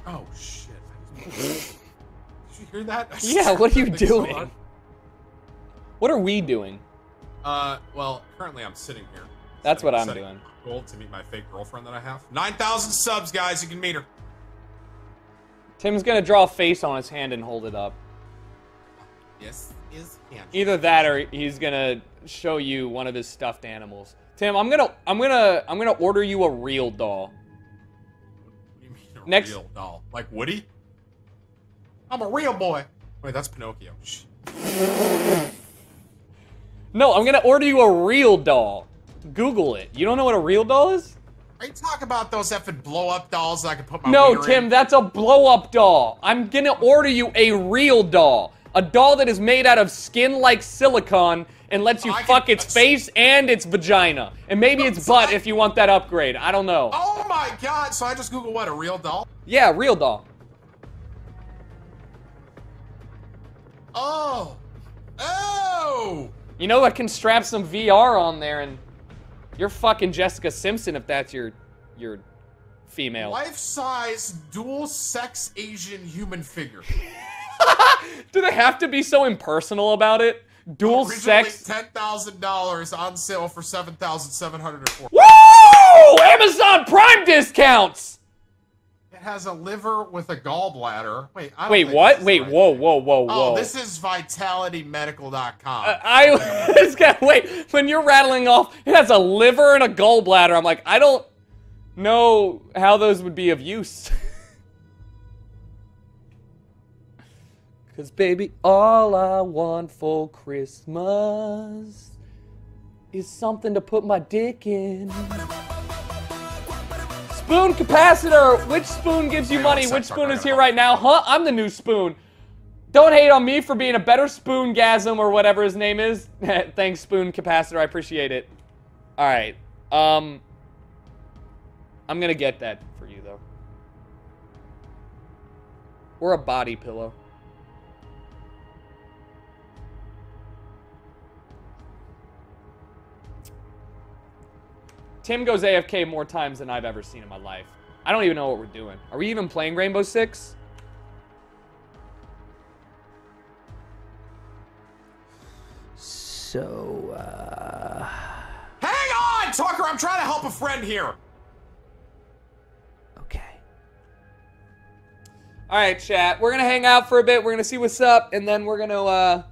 Oh shit! Did you hear that? Yeah, what are you doing? What are we doing? Well, currently I'm sitting here. That's what I'm doing. Goal to meet my fake girlfriend that I have. 9,000 subs, guys. You can meet her. Tim's gonna draw a face on his hand and hold it up. Yes, is hand. Either that or he's gonna show you one of his stuffed animals. Tim, I'm gonna order you a real doll. What do you mean a real doll? Like Woody? I'm a real boy. Wait, that's Pinocchio. Shh. No, I'm gonna order you a real doll. Google it. You don't know what a real doll is? Are you talking about those effing blow-up dolls that I can put my No, wiener Tim, in? that's a blow-up doll. I'm gonna order you a real doll. A doll that is made out of skin like silicone and lets you fuck its face and its vagina. And maybe its butt if you want that upgrade. I don't know. Oh my god, so I just Google what, a real doll? Yeah, real doll. Oh. Oh! You know, I can strap some VR on there and you're fucking Jessica Simpson if that's your female. Life-size, dual-sex Asian human figure. Do they have to be so impersonal about it? Dual sex. $10,000 on sale for $7,704. Woo! Amazon Prime discounts. It has a liver with a gallbladder. Wait, I don't Wait, think what? this is Wait, right. whoa. Oh, this is VitalityMedical.com. I was gonna wait. When you're rattling off, it has a liver and a gallbladder. I'm like, I don't know how those would be of use. Cause baby, all I want for Christmas is something to put my dick in. Spoon capacitor! Which spoon gives you money? Which spoon is here right now? Huh? I'm the new spoon. Don't hate on me for being a better spoongasm or whatever his name is. Thanks, spoon capacitor. I appreciate it. Alright. I'm gonna get that for you, though. Or a body pillow. Tim goes AFK more times than I've ever seen in my life. I don't even know what we're doing. Are we even playing Rainbow Six? So, Hang on, Tucker! I'm trying to help a friend here. okay. Alright, chat. We're gonna hang out for a bit. We're gonna see what's up, and then we're gonna,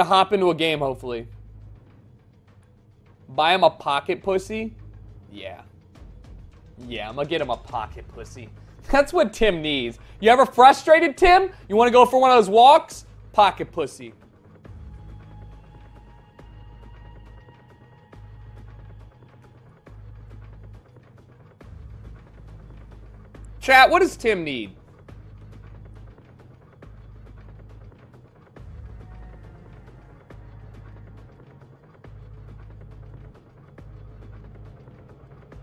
hop into a game, hopefully. Buy him a pocket pussy? Yeah. Yeah, I'm gonna get him a pocket pussy. That's what Tim needs. You ever frustrated, Tim? You wanna go for one of those walks? Pocket pussy. Chat, what does Tim need?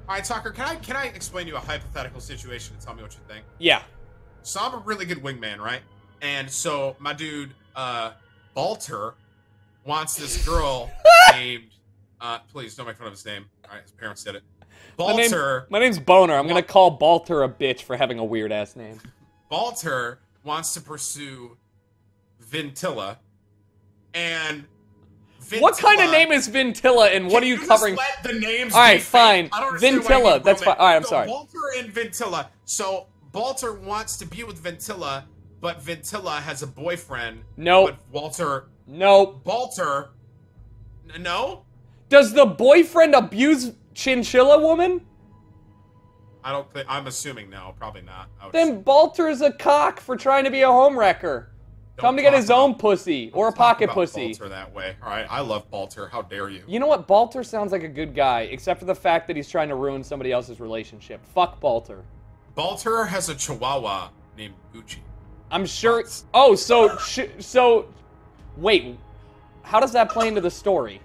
All right, Tucker, can I explain to you a hypothetical situation and tell me what you think? Yeah. So I'm a really good wingman, right? And so my dude, Balter, wants this girl named, please don't make fun of his name. All right, his parents did it. Balter. My name's Boner. I'm gonna call Balter a bitch for having a weird ass name. Balter wants to pursue Vintilla, and Vintilla, what kind of name is Vintilla, and what are you covering? Just let the names all right, be fine. fake? I don't understand why you Vintilla. need That's fine. All right, I'm so sorry. Balter and Vintilla. So Balter wants to be with Vintilla, but Vintilla has a boyfriend. Nope. But Walter. Nope. Balter. No. Does the boyfriend abuse Chinchilla Woman? I don't think. I'm assuming no. Probably not. Then Balter is a cock for trying to be a homewrecker. Come to get his own pussy or a pocket pussy. Balter that way. All right. I love Balter. How dare you? You know what? Balter sounds like a good guy, except for the fact that he's trying to ruin somebody else's relationship. Fuck Balter. Balter has a chihuahua named Gucci. I'm sure. Oh, so wait. How does that play into the story?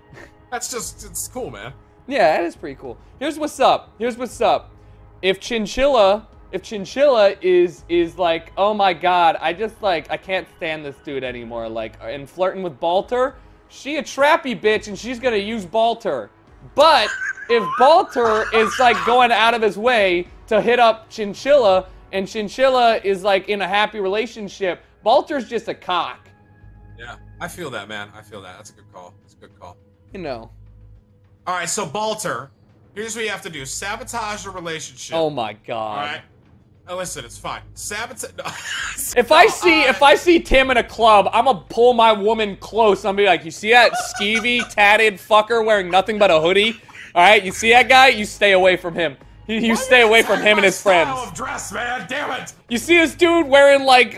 That's just, it's cool, man. Yeah, that is pretty cool. Here's what's up. Here's what's up. If Chinchilla is like, oh my god, I can't stand this dude anymore, like, and flirting with Balter, she a trappy bitch and she's gonna use Balter. But if Balter is like going out of his way to hit up Chinchilla, and Chinchilla is like in a happy relationship. Balter's just a cock. Yeah, I feel that, man. I feel that. That's a good call. That's a good call. You know. All right, so Balter, here's what you have to do: sabotage the relationship. Oh my God. All right. Now listen, it's fine. Sabotage. If I see Tim in a club, I'm gonna pull my woman close. I'm gonna be like, you see that skeevy, tatted fucker wearing nothing but a hoodie? All right, you see that guy? You stay away from him. You stay away from him and his friends. Of dress, man. Damn it. You see this dude wearing like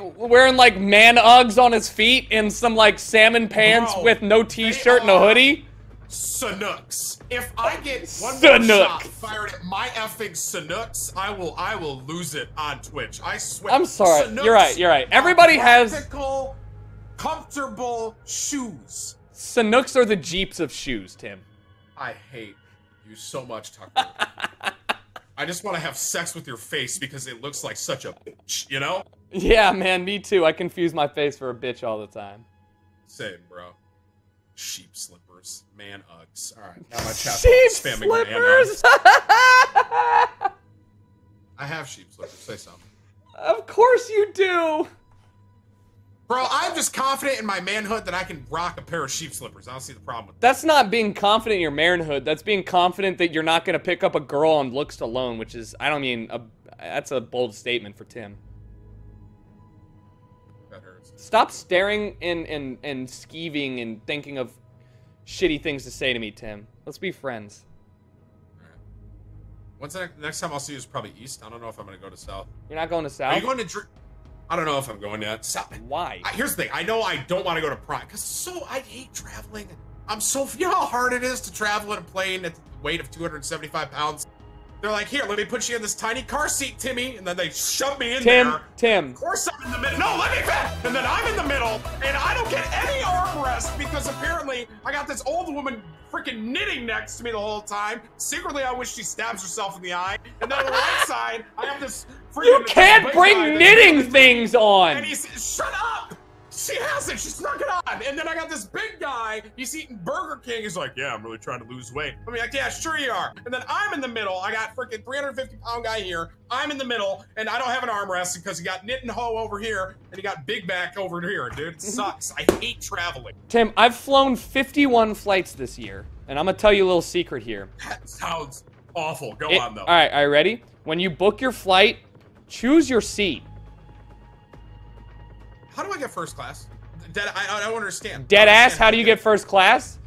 man Uggs on his feet and some like salmon pants with no t-shirt and a hoodie? Sanooks. If I get one more shot fired at my effing Sanooks, I will lose it on Twitch. I swear. I'm sorry. Sanooks You're right. Everybody has practical, comfortable shoes. Sanooks are the Jeeps of shoes, Tim. I hate you so much, Tucker. I just want to have sex with your face because it looks like such a bitch, you know? Yeah, man, me too. I confuse my face for a bitch all the time. Same, bro. Sheep slippers, man Uggs. All right, now my chat's sheep spamming slippers. I have sheep slippers. Say something. Of course you do. Bro, I'm just confident in my manhood that I can rock a pair of sheep slippers. I don't see the problem with that. That's not being confident in your manhood. That's being confident that you're not going to pick up a girl on looks alone, which is, I don't mean, that's a bold statement for Tim. That hurts. Stop staring and skeeving and thinking of shitty things to say to me, Tim. Let's be friends. All right. When's the next time I'll see you is probably east. I don't know if I'm going to go to south. You're not going to south? Are you going to... I don't know if I'm going yet. South. Why? Here's the thing. I know I don't want to go to Prime because I hate traveling. You know how hard it is to travel in a plane at the weight of 275 pounds? They're like, here, let me put you in this tiny car seat, Timmy. And then they shove me in there. Tim. Of course I'm in the middle. No, let me fit. And then I'm in the middle. And I don't get any armrest because apparently I got this old woman freaking knitting next to me the whole time. Secretly, I wish she stabs herself in the eye. And then on the right side, I have this freaking... You can't bring knitting things on. And he says, shut up. She has it. She snuck it on. And then I got this big guy. He's eating Burger King. He's like, yeah, I'm really trying to lose weight. I'm like, yeah, sure you are. And then I'm in the middle. I got freaking 350-pound guy here. I'm in the middle, and I don't have an armrest because he got Knit and Ho over here, and he got Big Back over here, dude. It sucks. I hate traveling. Tim, I've flown 51 flights this year, and I'm going to tell you a little secret here. That sounds awful. Go on, though. All right, are you ready? When you book your flight, choose your seat. How do I get first class? I don't understand. Dead ass, how do you get first class?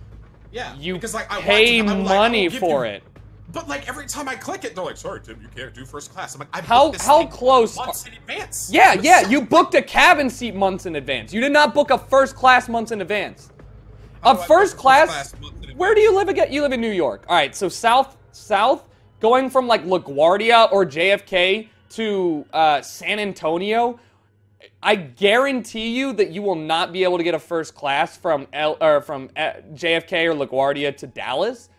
Yeah, you because like pay money for it. But like every time I click it, they're like, "Sorry, Tim, you can't do first class." I'm like, how close? Months in advance. Yeah, you booked a cabin seat months in advance. You did not book a first class months in advance. First class. Where do you live again? You live in New York. All right, so south, going from like LaGuardia or JFK to San Antonio. I guarantee you that you will not be able to get a first class from JFK or LaGuardia to Dallas.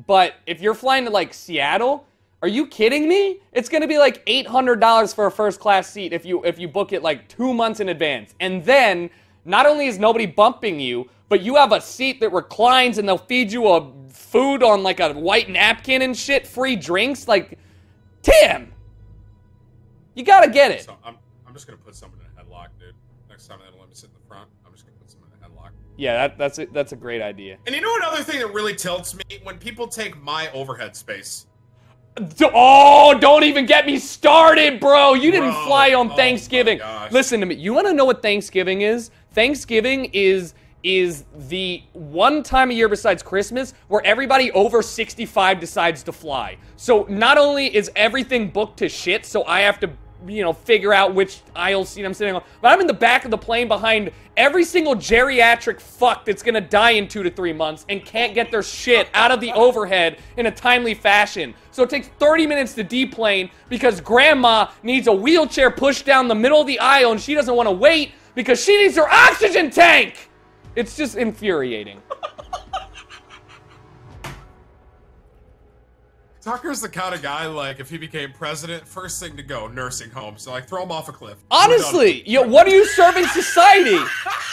But if you're flying to like Seattle, are you kidding me? It's gonna be like $800 for a first class seat if you book it like 2 months in advance. And then not only is nobody bumping you, but you have a seat that reclines and they'll feed you a food on like a white napkin and shit, free drinks. Like, Tim, you gotta get it. So I'm just gonna put someone in a headlock, dude. Next time they don't let me sit in the front, I'm just gonna put someone in a headlock. Yeah, that's a great idea. And you know another thing that really tilts me? When people take my overhead space. Oh, don't even get me started, bro. You didn't fly on Thanksgiving. Listen to me. You want to know what Thanksgiving is? Thanksgiving is the one time a year besides Christmas where everybody over 65 decides to fly. So not only is everything booked to shit, so I have to, figure out which aisle seat I'm sitting on, but I'm in the back of the plane behind every single geriatric fuck that's gonna die in 2 to 3 months and can't get their shit out of the overhead in a timely fashion. So it takes 30 minutes to deplane because grandma needs a wheelchair pushed down the middle of the aisle and she doesn't want to wait because she needs her oxygen tank! It's just infuriating. Tucker's the kind of guy, like, if he became president, first thing to go, nursing home. So, like, throw him off a cliff. Honestly, what are you serving society?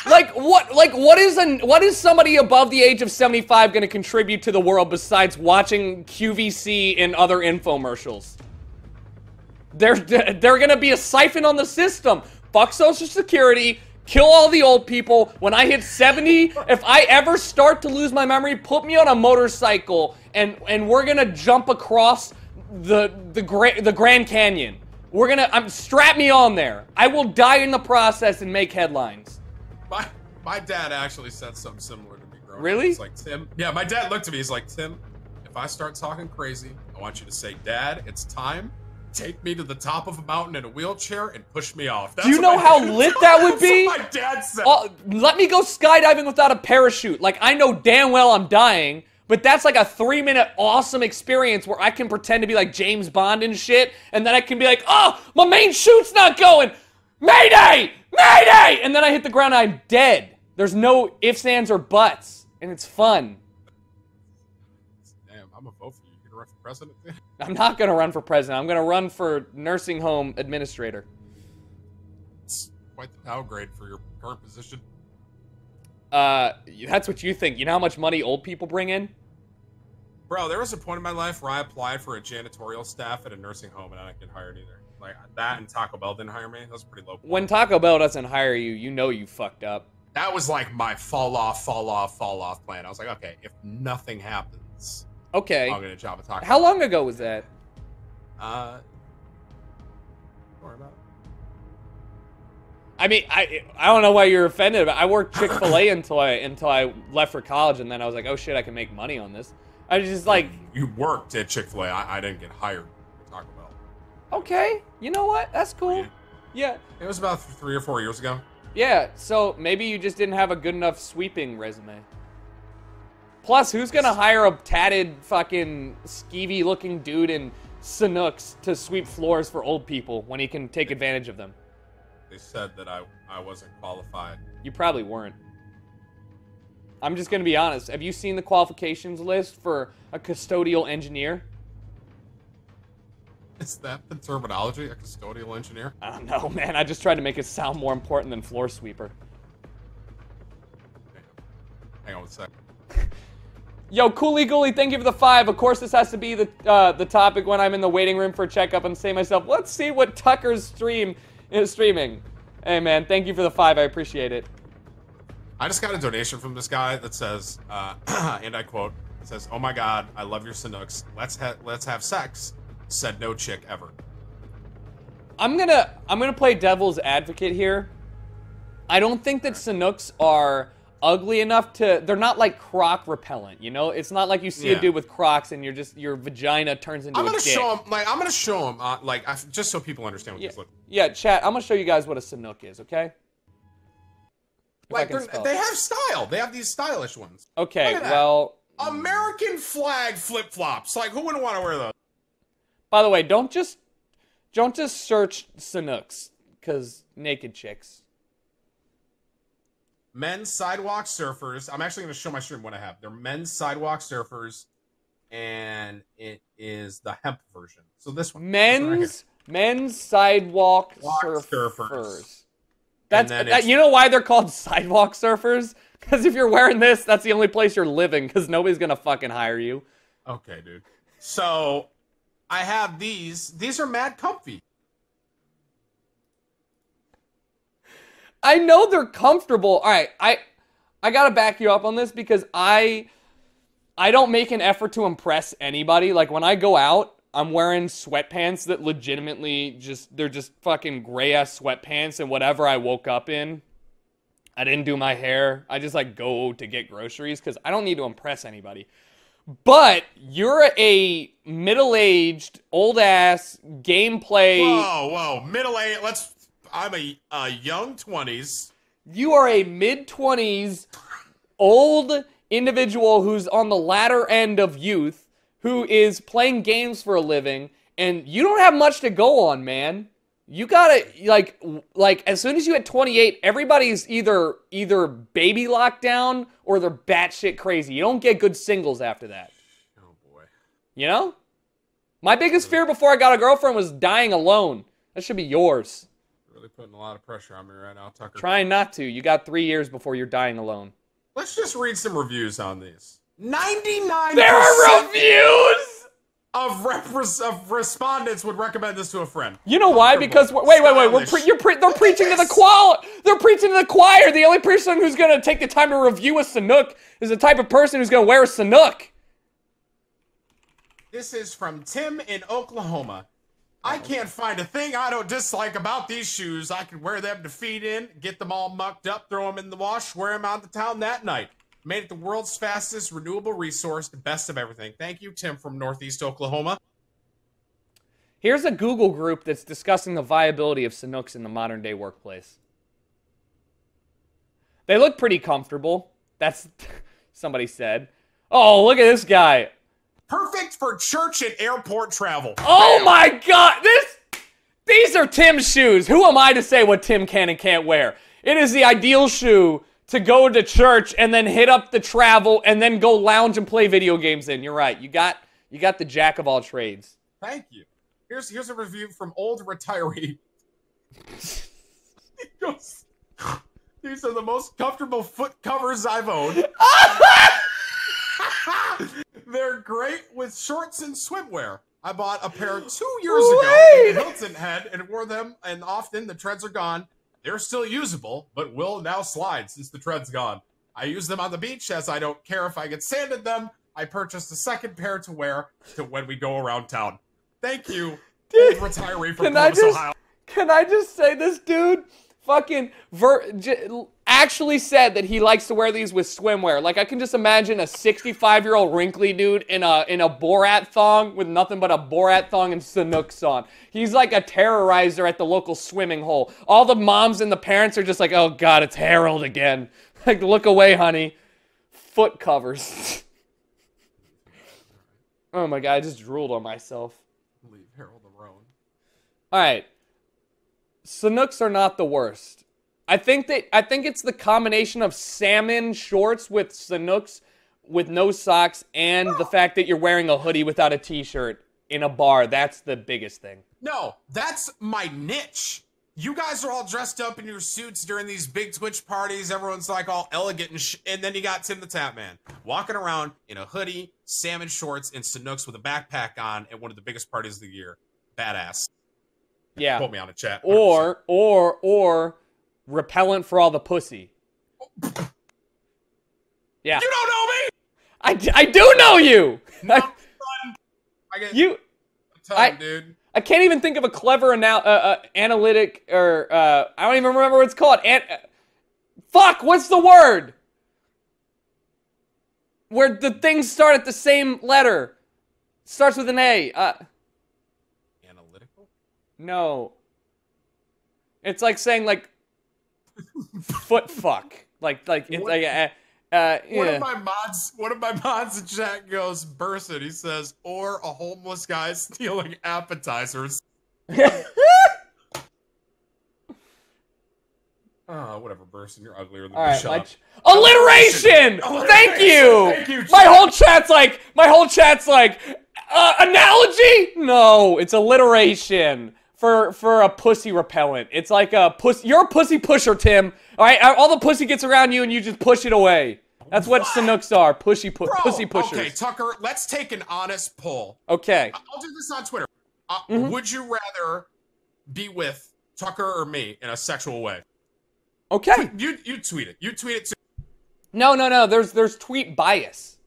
What is somebody above the age of 75 going to contribute to the world besides watching QVC and other infomercials? They're gonna be a siphon on the system. Fuck Social Security. Kill all the old people. When I hit 70, if I ever start to lose my memory, put me on a motorcycle and we're gonna jump across the Grand Canyon. We're gonna strap me on there. I will die in the process and make headlines. My dad actually said something similar to me growing up. Really? He's like, Tim. Yeah, my dad looked at me. He's like, Tim, if I start talking crazy, I want you to say, Dad, it's time. Take me to the top of a mountain in a wheelchair and push me off. Do you know how lit that would be? That's what my dad said. Let me go skydiving without a parachute. Like, I know damn well I'm dying, but that's like a 3-minute awesome experience where I can pretend to be like James Bond and shit, and then I can be like, oh, my main chute's not going. Mayday! Mayday! And then I hit the ground and I'm dead. There's no ifs, ands, or buts, and it's fun. Damn, I'm a vote for you. You gonna run for president? I'm not gonna run for president. I'm gonna run for nursing home administrator. It's quite the downgrade for your current position. That's what you think. You know how much money old people bring in? Bro, there was a point in my life where I applied for a janitorial staff at a nursing home and I didn't get hired either. Like, that and Taco Bell didn't hire me. That was pretty low point. When Taco Bell doesn't hire you, you know you fucked up. That was like my fall off plan. I was like, okay, if nothing happens, okay, I'll get a job at Taco Bell. How long ago was that? Don't worry about it. I mean, I don't know why you're offended, but I worked Chick-fil-A until I left for college, and then I was like, oh shit, I can make money on this. I was just like, you worked at Chick-fil-A. I didn't get hired at Taco Bell. Okay, you know what? That's cool. Yeah. It was about 3 or 4 years ago. Yeah, so maybe you just didn't have a good enough sweeping resume. Plus, who's gonna hire a tatted fucking skeevy looking dude in Sanooks to sweep floors for old people when he can take advantage of them? They said that I wasn't qualified. You probably weren't. I'm just gonna be honest. Have you seen the qualifications list for a custodial engineer? Is that the terminology? A custodial engineer? I don't know, man. I just tried to make it sound more important than floor sweeper. Hang on a sec. Yo, Coolie Goolie, thank you for the 5. Of course, this has to be the topic when I'm in the waiting room for a checkup and say to myself, let's see what Tucker's stream is streaming. Hey, man, thank you for the 5. I appreciate it. I just got a donation from this guy that says, and I quote, it says, "Oh my God, I love your Sanooks. Let's have sex." Said no chick ever. I'm gonna play devil's advocate here. I don't think that Sanooks are ugly enough to. They're not like croc repellent, you know. It's not like you see a dude with Crocs and your vagina turns into a dick. I'm gonna show him, just so people understand what these look. Yeah, chat. I'm gonna show you guys what a Sanook is, okay? Like they have style. They have these stylish ones. Okay, well, American flag flip flops. Like, who wouldn't want to wear those? By the way, don't just search Sanooks, cause naked chicks. Men's sidewalk surfers. I'm actually going to show my stream what I have. They're men's sidewalk surfers, and it is the hemp version. So this one. Men's sidewalk surfers. You know why they're called sidewalk surfers? Because if you're wearing this, that's the only place you're living, because nobody's going to fucking hire you. Okay, dude. So I have these. These are mad comfy. I know they're comfortable. All right, I gotta back you up on this because I don't make an effort to impress anybody. Like when I go out, I'm wearing sweatpants that legitimately they're just fucking gray ass sweatpants and whatever I woke up in. I didn't do my hair. I just like go to get groceries because I don't need to impress anybody. But you're a middle-aged, old-ass gameplay. Whoa, middle-aged. I'm a young 20s. You are a mid-20s, old individual who's on the latter end of youth, who is playing games for a living, and you don't have much to go on, man. You gotta, like as soon as you hit 28, everybody's either baby lockdown or they're batshit crazy. You don't get good singles after that. Oh, boy. You know? My biggest fear before I got a girlfriend was dying alone. That should be yours. Really putting a lot of pressure on me right now, Tucker. Trying not to. You got 3 years before you're dying alone. Let's just read some reviews on these. 99%. There are reviews! of respondents would recommend this to a friend. You know why? Because wait, they're preaching to the choir. They're preaching to the choir. The only person who's gonna take the time to review a Sanuk is the type of person who's gonna wear a Sanuk. This is from Tim in Oklahoma. I can't find a thing I don't dislike about these shoes. I can wear them to feed in, get them all mucked up, throw them in the wash, wear them out of town that night. Made it the world's fastest renewable resource, the best of everything. Thank you, Tim from Northeast Oklahoma. Here's a Google group that's discussing the viability of Sanuks in the modern day workplace. They look pretty comfortable. That's somebody said. Oh, look at this guy. Perfect for church and airport travel. Oh my god, these are Tim's shoes. Who am I to say what Tim can and can't wear? It is the ideal shoe to go to church and then hit up the travel and then go lounge and play video games in. You're right. You got the jack of all trades. Thank you. Here's a review from Old Retiree. He goes, these are the most comfortable foot covers I've owned. They're great with shorts and swimwear. I bought a pair 2 years ago in the Hilton Head and wore them, and often the treads are gone. They're still usable, but will now slide since the tread's gone. I use them on the beach as I don't care if I get sand in them. I purchased a second pair to wear to when we go around town. Thank you, Old Retiree from Columbus, Ohio. Can I just say this dude fucking actually said that he likes to wear these with swimwear. Like, I can just imagine a 65-year-old wrinkly dude in a Borat thong with nothing but a Borat thong and Sanuks on. He's like a terrorizer at the local swimming hole. All the moms and the parents are just like, oh god, it's Harold again. Like, look away, honey. Foot covers. Oh my god, I just drooled on myself. Leave Harold alone. Alright. Sanuks are not the worst. I think it's the combination of salmon shorts with Sanuks with no socks and the fact that you're wearing a hoodie without a t-shirt in a bar. That's the biggest thing. No, that's my niche. You guys are all dressed up in your suits during these big Twitch parties. Everyone's like all elegant and then you got Tim the Tap Man walking around in a hoodie, salmon shorts, and Sanuks with a backpack on at one of the biggest parties of the year. Badass. Yeah. Quote me on a chat. 100%. Or repellent for all the pussy. Yeah. You don't know me! I do know you! No, son. I get you... time, dude. I can't even think of a clever analytic or... I don't even remember what it's called. Fuck, what's the word? Where the things start at the same letter. Starts with an A. Analytical? No. It's like saying, like... foot fuck. Like it's what? yeah. One of my mods in chat goes, Burson, he says, or a homeless guy stealing appetizers. Whatever, Burson, you're uglier than me. Shut up. Alliteration! Thank you! Thank you, my whole chat's like, analogy? No, it's alliteration. For a pussy repellent. It's like a pussy. You're a pussy pusher, Tim. All right, all the pussy gets around you and you just push it away. That's what Sanuks are. Pussy pushers. Okay, Tucker, let's take an honest poll. Okay. I'll do this on Twitter. Would you rather be with Tucker or me in a sexual way? Okay. You tweet it. You tweet it too. No. There's tweet bias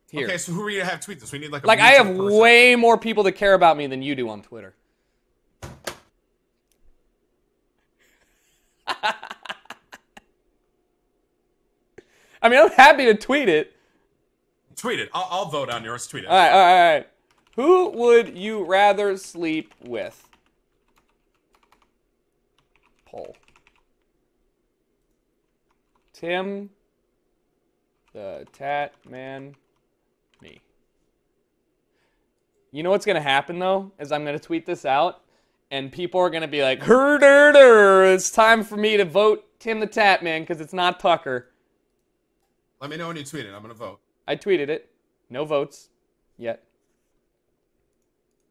here. Okay, so who are you gonna have tweet this? We need like a I have person. Way more people that care about me than you do on Twitter. I mean, I'm happy to tweet it. Tweet it. I'll vote on yours. Tweet it. All right. Who would you rather sleep with? Poll. Tim, the Tat Man, me. You know what's going to happen, though? Is I'm going to tweet this out, and people are going to be like, it's time for me to vote Tim the Tat Man, because it's not Tucker. Let me know when you tweet it. I'm going to vote. I tweeted it. No votes yet.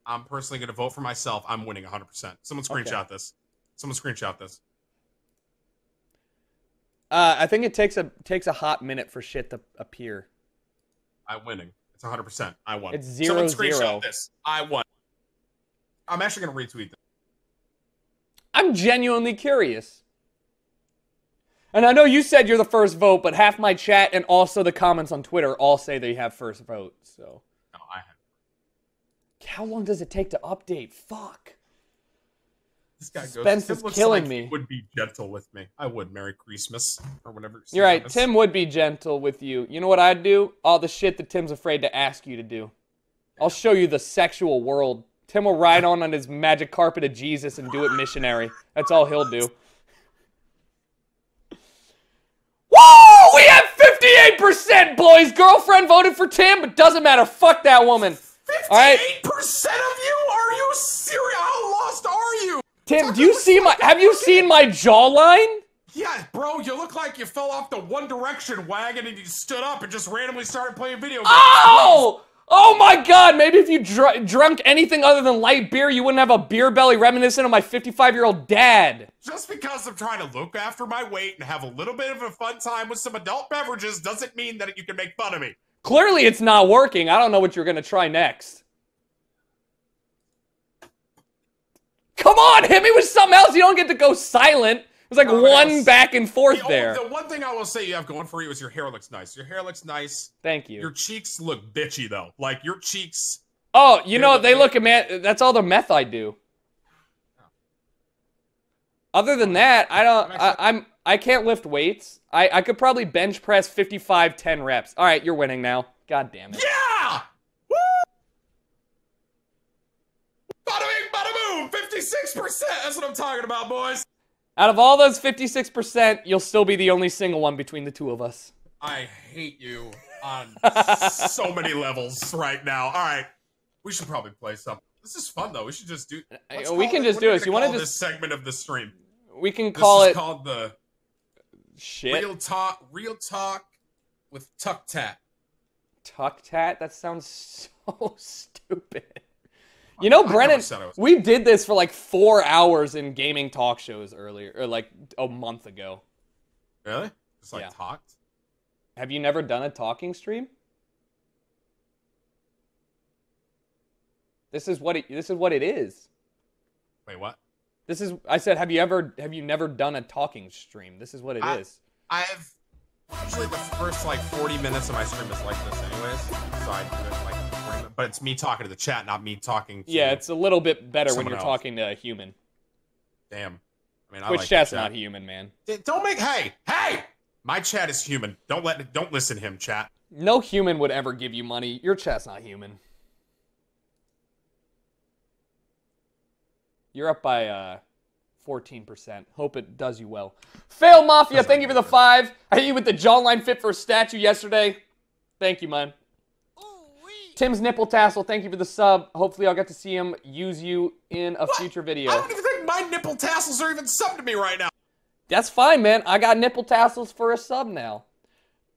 I'm personally going to vote for myself. I'm winning 100%. Someone screenshot this. Someone screenshot this. I think it takes a hot minute for shit to appear. I'm winning. It's 100%. I won. It's Someone 0-0. screenshot this. I won. I'm actually going to retweet this. I'm genuinely curious. And I know you said you're the first vote, but half my chat and also the comments on Twitter all say they have first vote. So, No, I have. how long does it take to update? Fuck. This guy Suspense goes, is Tim looks killing like me. He would be gentle with me. I would. Merry Christmas or whatever. You're right. Christmas. Tim would be gentle with you. You know what I'd do? All the shit that Tim's afraid to ask you to do. I'll show you the sexual world. Tim will ride on his magic carpet of Jesus and do it missionary. That's all he'll do. Woo! We have 58%, boys. Girlfriend voted for Tim, but doesn't matter. Fuck that woman. 58% All right. of you? Are you serious? How lost are you? Tim, do you see my? Have you seen my jawline? Yeah, bro, you look like you fell off the One Direction wagon and you stood up and just randomly started playing video games. Oh! Oh my God! Maybe if you drunk anything other than light beer, you wouldn't have a beer belly reminiscent of my 55-year-old dad. Just because I'm trying to look after my weight and have a little bit of a fun time with some adult beverages doesn't mean that you can make fun of me. Clearly, it's not working. I don't know what you're gonna try next. Come on, hit me with something else. You don't get to go silent. It was like one back and forth there. The one thing I will say you have going for you is your hair looks nice. Your hair looks nice. Thank you. Your cheeks look bitchy though. Like your cheeks. Oh, you know, they look at man. That's all the meth I do. Other than that, I don't. I can't lift weights. I could probably bench press 55, 10 reps. All right, you're winning now. God damn it. Yeah! Woo! Bada bing, bada boom! 56%! That's what I'm talking about, boys! Out of all those 56%, you'll still be the only single one between the two of us. I hate you on so many levels right now. All right, we should probably play something. This is fun though. We should just do. We can just do this. You want to just this segment of the stream? We can call it called the shit. Real talk with Tuck Tat. Tuck Tat? That sounds so stupid. You know, Brennan, we did this for like 4 hours in gaming talk shows earlier, or like a month ago. Really? Just like talked? Have you never done a talking stream? This is what it is. Wait, what? I said, have you never done a talking stream? This is what it is. I've usually the first like 40 minutes of my stream is like this anyways. So I do it like 40 minutes, but it's me talking to the chat, not me talking to it's a little bit better when you're else. talking to a human. Damn. I mean, Which chat's not human, man. Don't make hey! My chat is human. Don't listen to him, chat. No human would ever give you money. Your chat's not human. You're up by 14%. Hope it does you well. Fail Mafia, thank you for the 5. I hit you with the jawline fit for a statue yesterday. Thank you, man. Tim's nipple tassel, thank you for the sub. Hopefully I'll get to see him use you in a future video. I don't even think my nipple tassels are even subbed to me right now. That's fine, man. I got nipple tassels for a sub now.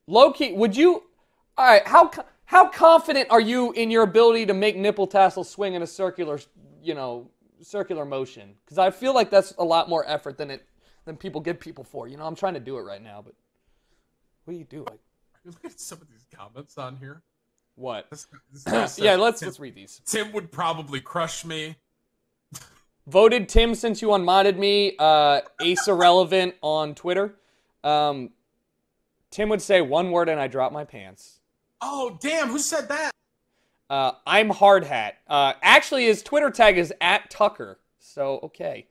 Low-key, would you... Alright, how confident are you in your ability to make nipple tassels swing in a circular, circular motion? Because I feel like that's a lot more effort than people give people for. You know, I'm trying to do it right now, but... What do you do? Look at some of these comments on here. What? This guy says, yeah, let's read these. Tim would probably crush me. Voted Tim since you unmodded me. Ace Irrelevant on Twitter. Tim would say one word and I drop my pants. Oh, damn. Who said that? I'm Hard Hat. Actually, his Twitter tag is @Tucker. So, okay.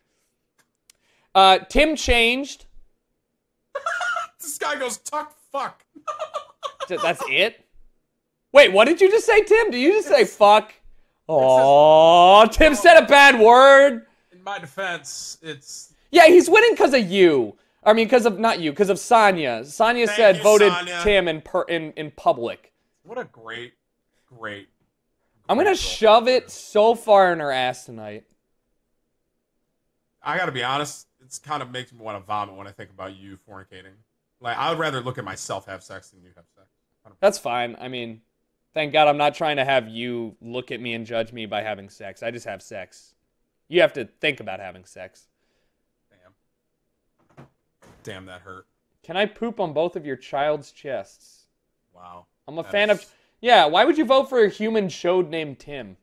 Tim changed. This guy goes, Tuck, fuck. That's it? Wait, what did you just say, Tim? Did you just say fuck? Oh, Tim said a bad word. In my defense, it's... Yeah, he's winning because of you. I mean, because of, not you, because of Sonya. Sonya said voted Sonya. Tim in public. What a great. I'm going to shove it so far in her ass tonight. I got to be honest, it's kind of makes me want to vomit when I think about you fornicating. Like, I would rather look at myself have sex than you have sex. 100%. That's fine. I mean, thank God I'm not trying to have you look at me and judge me by having sex. I just have sex. You have to think about having sex. Damn, that hurt. Can I poop on both of your child's chests? Wow. I'm a fan of... Yeah, why would you vote for a human chode named Tim?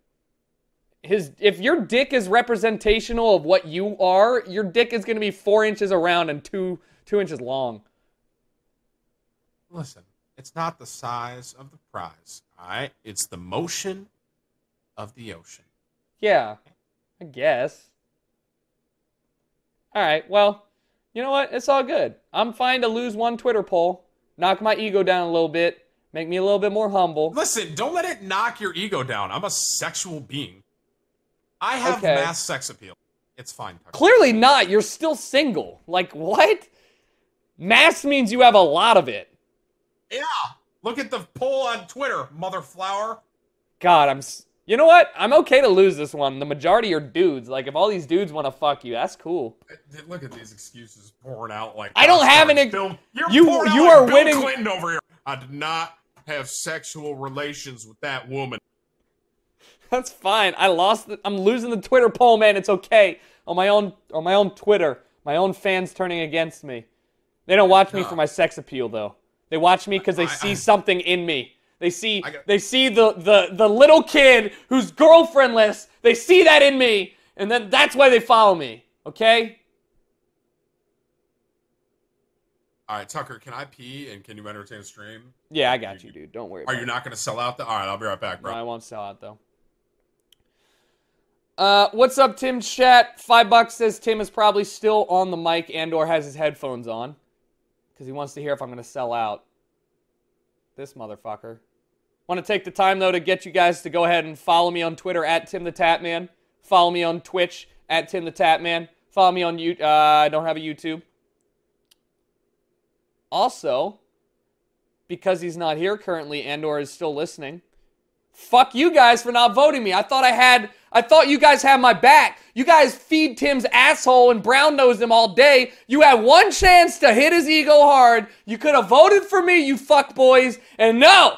If your dick is representational of what you are, your dick is going to be 4 inches around and 2 inches long. Listen, it's not the size of the prize, all right? It's the motion of the ocean. Yeah, I guess. All right, well, you know what? It's all good. I'm fine to lose one Twitter poll, knock my ego down a little bit, make me a little bit more humble. Listen, don't let it knock your ego down. I'm a sexual being. I have mass sex appeal. It's fine, Tucker. Clearly not. You're still single. Like, what? Mass means you have a lot of it. Yeah. Look at the poll on Twitter, motherflower. God, you know what? I'm okay to lose this one. The majority are dudes. Like, if all these dudes want to fuck you, that's cool. Look at these excuses pouring out like... I don't have an... You are Bill winning... Clinton over here. I did not have sexual relations with that woman. That's fine. I'm losing the Twitter poll, man. It's okay. On my own Twitter, my own fans turning against me. They don't watch me for my sex appeal, though. They watch me because they see something in me. They see the little kid who's girlfriendless. They see that in me, and then that's why they follow me. Okay? All right, Tucker, can I pee and can you entertain a stream? Yeah, I got you, dude. Don't worry about it. Are you not going to sell out? All right, I'll be right back, bro. No, I won't sell out, though. What's up, Tim's chat? $5 says Tim is probably still on the mic and/or has his headphones on because he wants to hear if I'm going to sell out. This motherfucker. Want to take the time, though, to get you guys to go ahead and follow me on Twitter at TimTheTatman. Follow me on Twitch at TimTheTatman. Follow me on YouTube. I don't have a YouTube. Also, because he's not here currently and/or is still listening, fuck you guys for not voting me. I thought you guys had my back. You guys feed Tim's asshole and brown-nose him all day. You had one chance to hit his ego hard. You could have voted for me, you fuck boys. And no!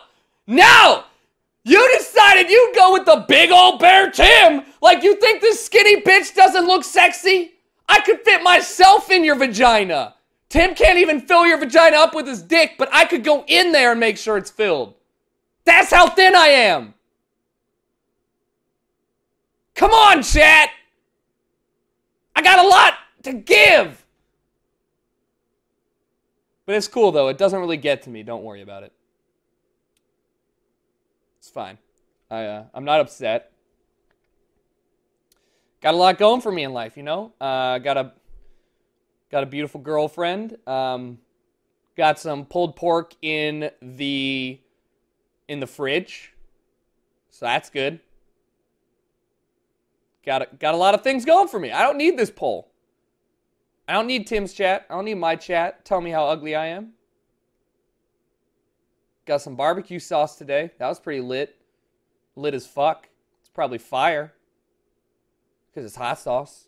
You decided you'd go with the big old bear Tim. Like you think this skinny bitch doesn't look sexy? I could fit myself in your vagina. Tim can't even fill your vagina up with his dick, but I could go in there and make sure it's filled. That's how thin I am. Come on, chat. I got a lot to give. But it's cool, though. It doesn't really get to me. Don't worry about it. It's fine. I'm not upset. Got a lot going for me in life, you know? Got a beautiful girlfriend. Got some pulled pork in the fridge. So that's good. Got a lot of things going for me. I don't need this poll. I don't need Tim's chat. I don't need my chat. Tell me how ugly I am. Got some barbecue sauce today. That was pretty lit. Lit as fuck. It's probably fire. Because it's hot sauce.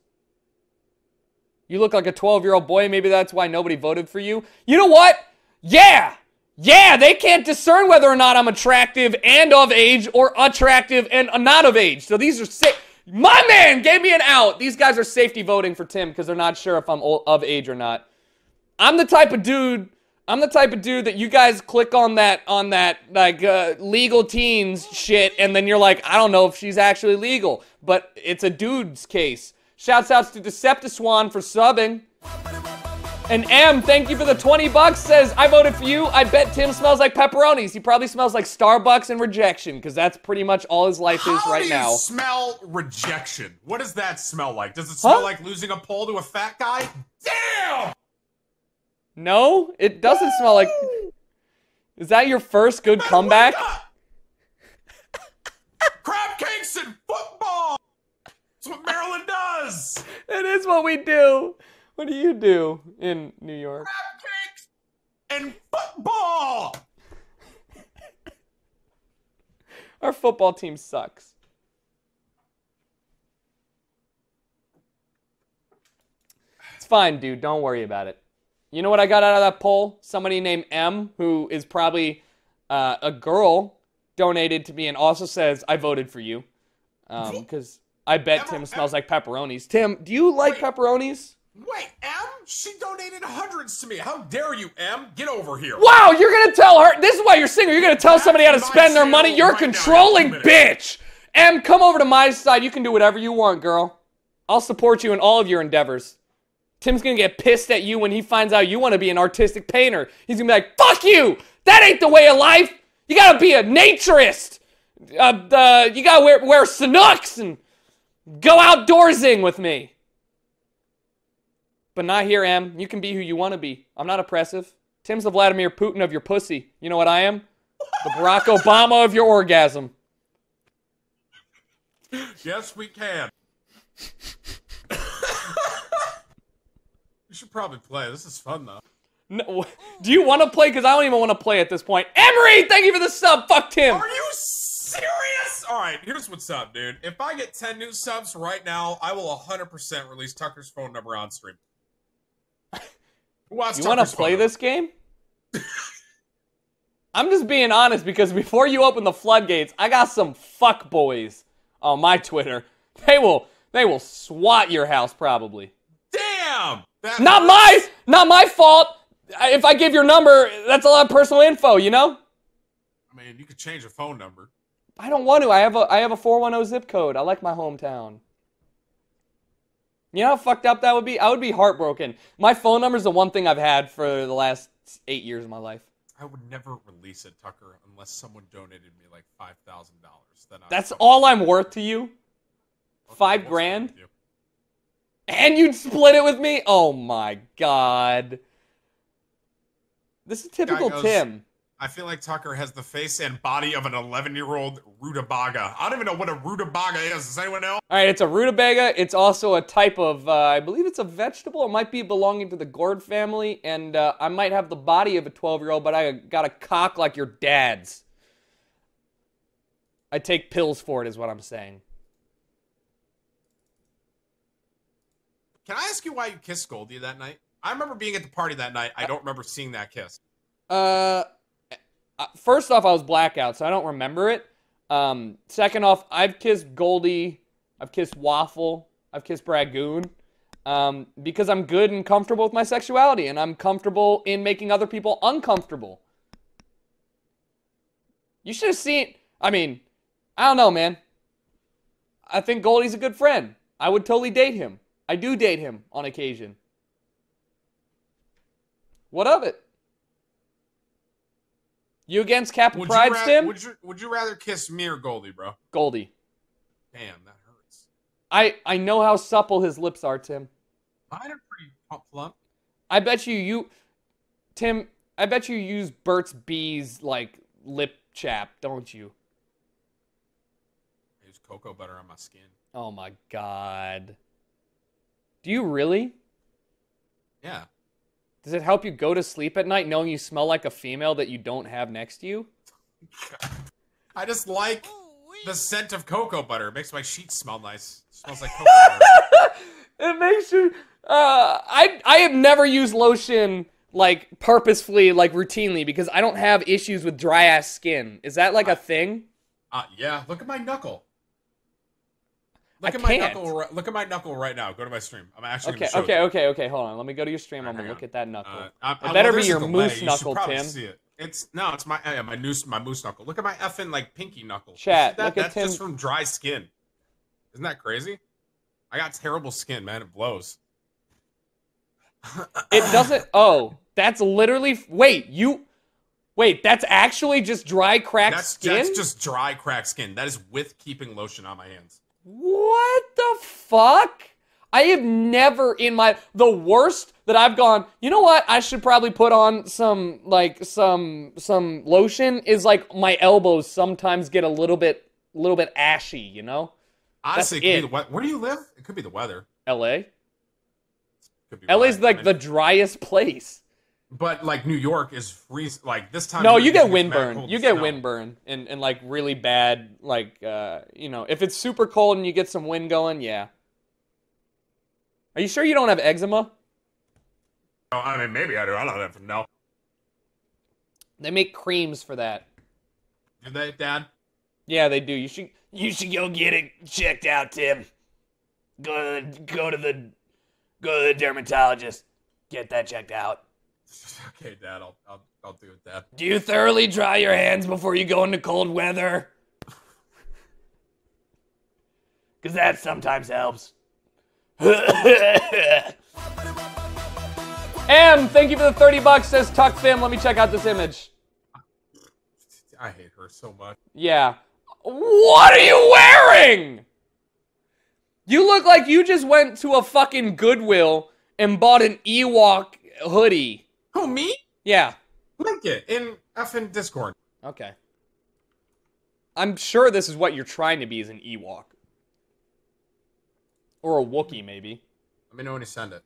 You look like a 12-year-old boy. Maybe that's why nobody voted for you. You know what? Yeah, they can't discern whether or not I'm attractive and of age or attractive and not of age. So these are sick. My man gave me an out. These guys are safety voting for Tim because they're not sure if I'm of age or not. I'm the type of dude that you guys click on that like legal teens shit, and then you're like, I don't know if she's actually legal, but it's a dude's case. Shouts outs to Deceptiswan for subbing. And M, thank you for the $20, says, I voted for you. I bet Tim smells like pepperonis. He probably smells like Starbucks and rejection, because that's pretty much all his life is right now. How do you smell rejection? What does that smell like? Does it smell like losing a poll to a fat guy? Damn! No, it doesn't smell like... Is that your first good comeback? Crab cakes and football! That's what Maryland does! It is what we do. What do you do in New York? Crab cakes and football! Our football team sucks. It's fine, dude. Don't worry about it. You know what I got out of that poll? Somebody named M, who is probably a girl, donated to me and also says, I voted for you. Because I bet Tim smells like pepperonis. Tim, do you like pepperonis? Wait, M? She donated hundreds to me. How dare you, Em? Get over here. Wow, you're gonna tell her. This is why you're single. You're gonna tell somebody how to spend their money. You're a controlling bitch. Em, come over to my side. You can do whatever you want, girl. I'll support you in all of your endeavors. Tim's gonna get pissed at you when he finds out you want to be an artistic painter. He's gonna be like, fuck you! That ain't the way of life! You gotta be a naturist! You gotta wear Sanooks and go outdoorsing with me. But not here, Em. You can be who you want to be. I'm not oppressive. Tim's the Vladimir Putin of your pussy. You know what I am? The Barack Obama of your orgasm. Yes, we can. We should probably play. This is fun, though. No, do you want to play? Because I don't even want to play at this point. Emery, thank you for the sub. Fuck Tim. Are you serious? All right, here's what's up, dude. If I get 10 new subs right now, I will 100% release Tucker's phone number on stream. Who wants you want to play this game? I'm just being honest because before you open the floodgates, I got some fuck boys on my Twitter. They will swat your house probably. Damn! Not my fault. If I give your number, that's a lot of personal info, you know? I mean, you could change your phone number. I don't want to. I have a 410 zip code. I like my hometown. You know how fucked up that would be? I would be heartbroken. My phone number is the one thing I've had for the last 8 years of my life. I would never release it, Tucker, unless someone donated me like $5,000. That's all I'm worth to you? Okay, $5,000? And you'd split it with me? Oh my god. This is typical Tim. I feel like Tucker has the face and body of an 11-year-old rutabaga. I don't even know what a rutabaga is. Does anyone know? Alright, it's a rutabaga. It's also a type of, I believe it's a vegetable. It might be belonging to the gourd family. And I might have the body of a 12-year-old, but I got a cock like your dad's. I take pills for it is what I'm saying. Can I ask you why you kissed Goldie that night? I remember being at the party that night. I don't remember seeing that kiss. First off, I was blackout, so I don't remember it. Second off, I've kissed Goldie, I've kissed Waffle, I've kissed Bragoon, because I'm good and comfortable with my sexuality, and I'm comfortable in making other people uncomfortable. You should have seen, I mean, I don't know, man. I think Goldie's a good friend. I would totally date him. I do date him on occasion. What of it? You against Kappa Pride, Tim? Would you rather kiss me or Goldie, bro? Goldie. Damn, that hurts. I know how supple his lips are, Tim. Mine are pretty plump. I bet you Tim, I bet you use Burt's Bees, like, lip chap, don't you? I use cocoa butter on my skin. Oh my god. Do you really? Yeah. Does it help you go to sleep at night knowing you smell like a female that you don't have next to you? I just like the scent of cocoa butter. It makes my sheets smell nice. It smells like cocoa butter. It makes you... I have never used lotion, like, purposefully, like, routinely, because I don't have issues with dry-ass skin. Is that, like, a thing? Yeah. Look at my knuckle. Look at my knuckle right now. Go to my stream. I'm actually going to show you. Okay. Hold on. Let me go to your stream. I'm going to look at that knuckle. It better be your moose knuckle, Tim. See it. It's my moose knuckle. Look at my effing like pinky knuckle. Chat. Look at That's just from dry skin. Isn't that crazy? I got terrible skin, man. It blows. It doesn't. Oh, that's literally. Wait, that's actually just dry cracked skin? That's just dry cracked skin. That is with keeping lotion on my hands. What the fuck? I have never the worst that I've gone, you know what? I should probably put on some lotion is like my elbows sometimes get a little bit ashy, you know? Honestly, it could be where do you live? It could be the weather. LA? LA's like the driest place. But like New York is freezing. Like this time. No, you get windburn. You get windburn and like really bad. Like you know, if it's super cold and you get some wind going, yeah. Are you sure you don't have eczema? Oh, I mean, maybe I do. I don't know. They make creams for that. Do they, Dad? Yeah, they do. You should go get it checked out, Tim. Go to the dermatologist. Get that checked out. Okay, Dad, I'll do it, Dad. Do you thoroughly dry your hands before you go into cold weather? Because that sometimes helps. Thank you for the $30, says Tuck Fim. Let me check out this image. I hate her so much. Yeah. What are you wearing? You look like you just went to a fucking Goodwill and bought an Ewok hoodie. Who, me? Yeah. Link it in effing Discord. Okay. I'm sure this is what you're trying to be, is an Ewok. Or a Wookiee, maybe. Let me know when you send it.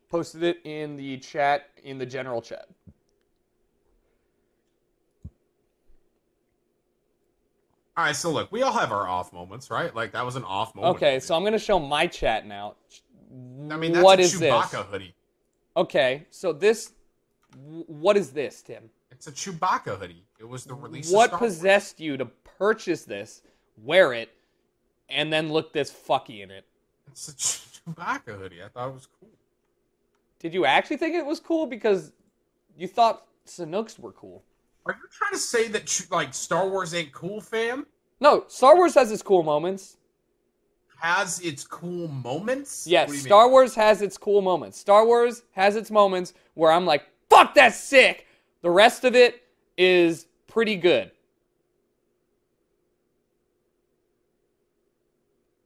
Posted it in the chat, in the general chat. All right, so look, we all have our off moments, right? Like, that was an off moment. Okay, so I'm going to show my chat now. I mean, that's what a is Chewbacca this? hoodie. Okay, so this... What is this, Tim? It's a Chewbacca hoodie. It was the release What of Star possessed you to purchase this, wear it, and then look this fucky in it? It's a Chewbacca hoodie. I thought it was cool. Did you actually think it was cool because you thought Sanooks were cool? Are you trying to say that, like, Star Wars ain't cool, fam? No, Star Wars has its cool moments. Has its cool moments? Yes, What do you Star mean? Wars has its cool moments. Star Wars has its moments where I'm like, fuck, that's sick. The rest of it is pretty good.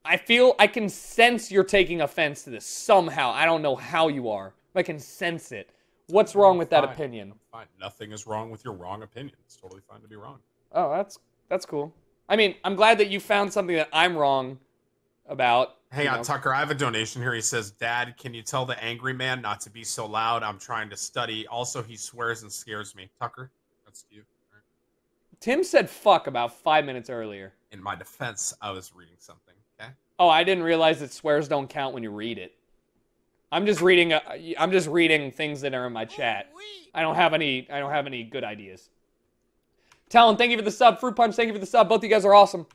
I feel I can sense you're taking offense to this somehow. I don't know how you are, but I can sense it. What's wrong with that Fine. opinion? Fine. Nothing is wrong with your wrong opinion. It's totally fine to be wrong. Oh, that's cool. I mean, I'm glad that you found something that I'm wrong about. Hang you on, know. Tucker. I have a donation here. He says, Dad, can you tell the angry man not to be so loud? I'm trying to study. Also, he swears and scares me. Tucker, that's you. All right. Tim said fuck about 5 minutes earlier. In my defense, I was reading something, okay? Oh, I didn't realize that swears don't count when you read it. I'm just reading things that are in my chat. I don't have any good ideas. Talon, thank you for the sub. Fruit Punch, thank you for the sub. Both of you guys are awesome.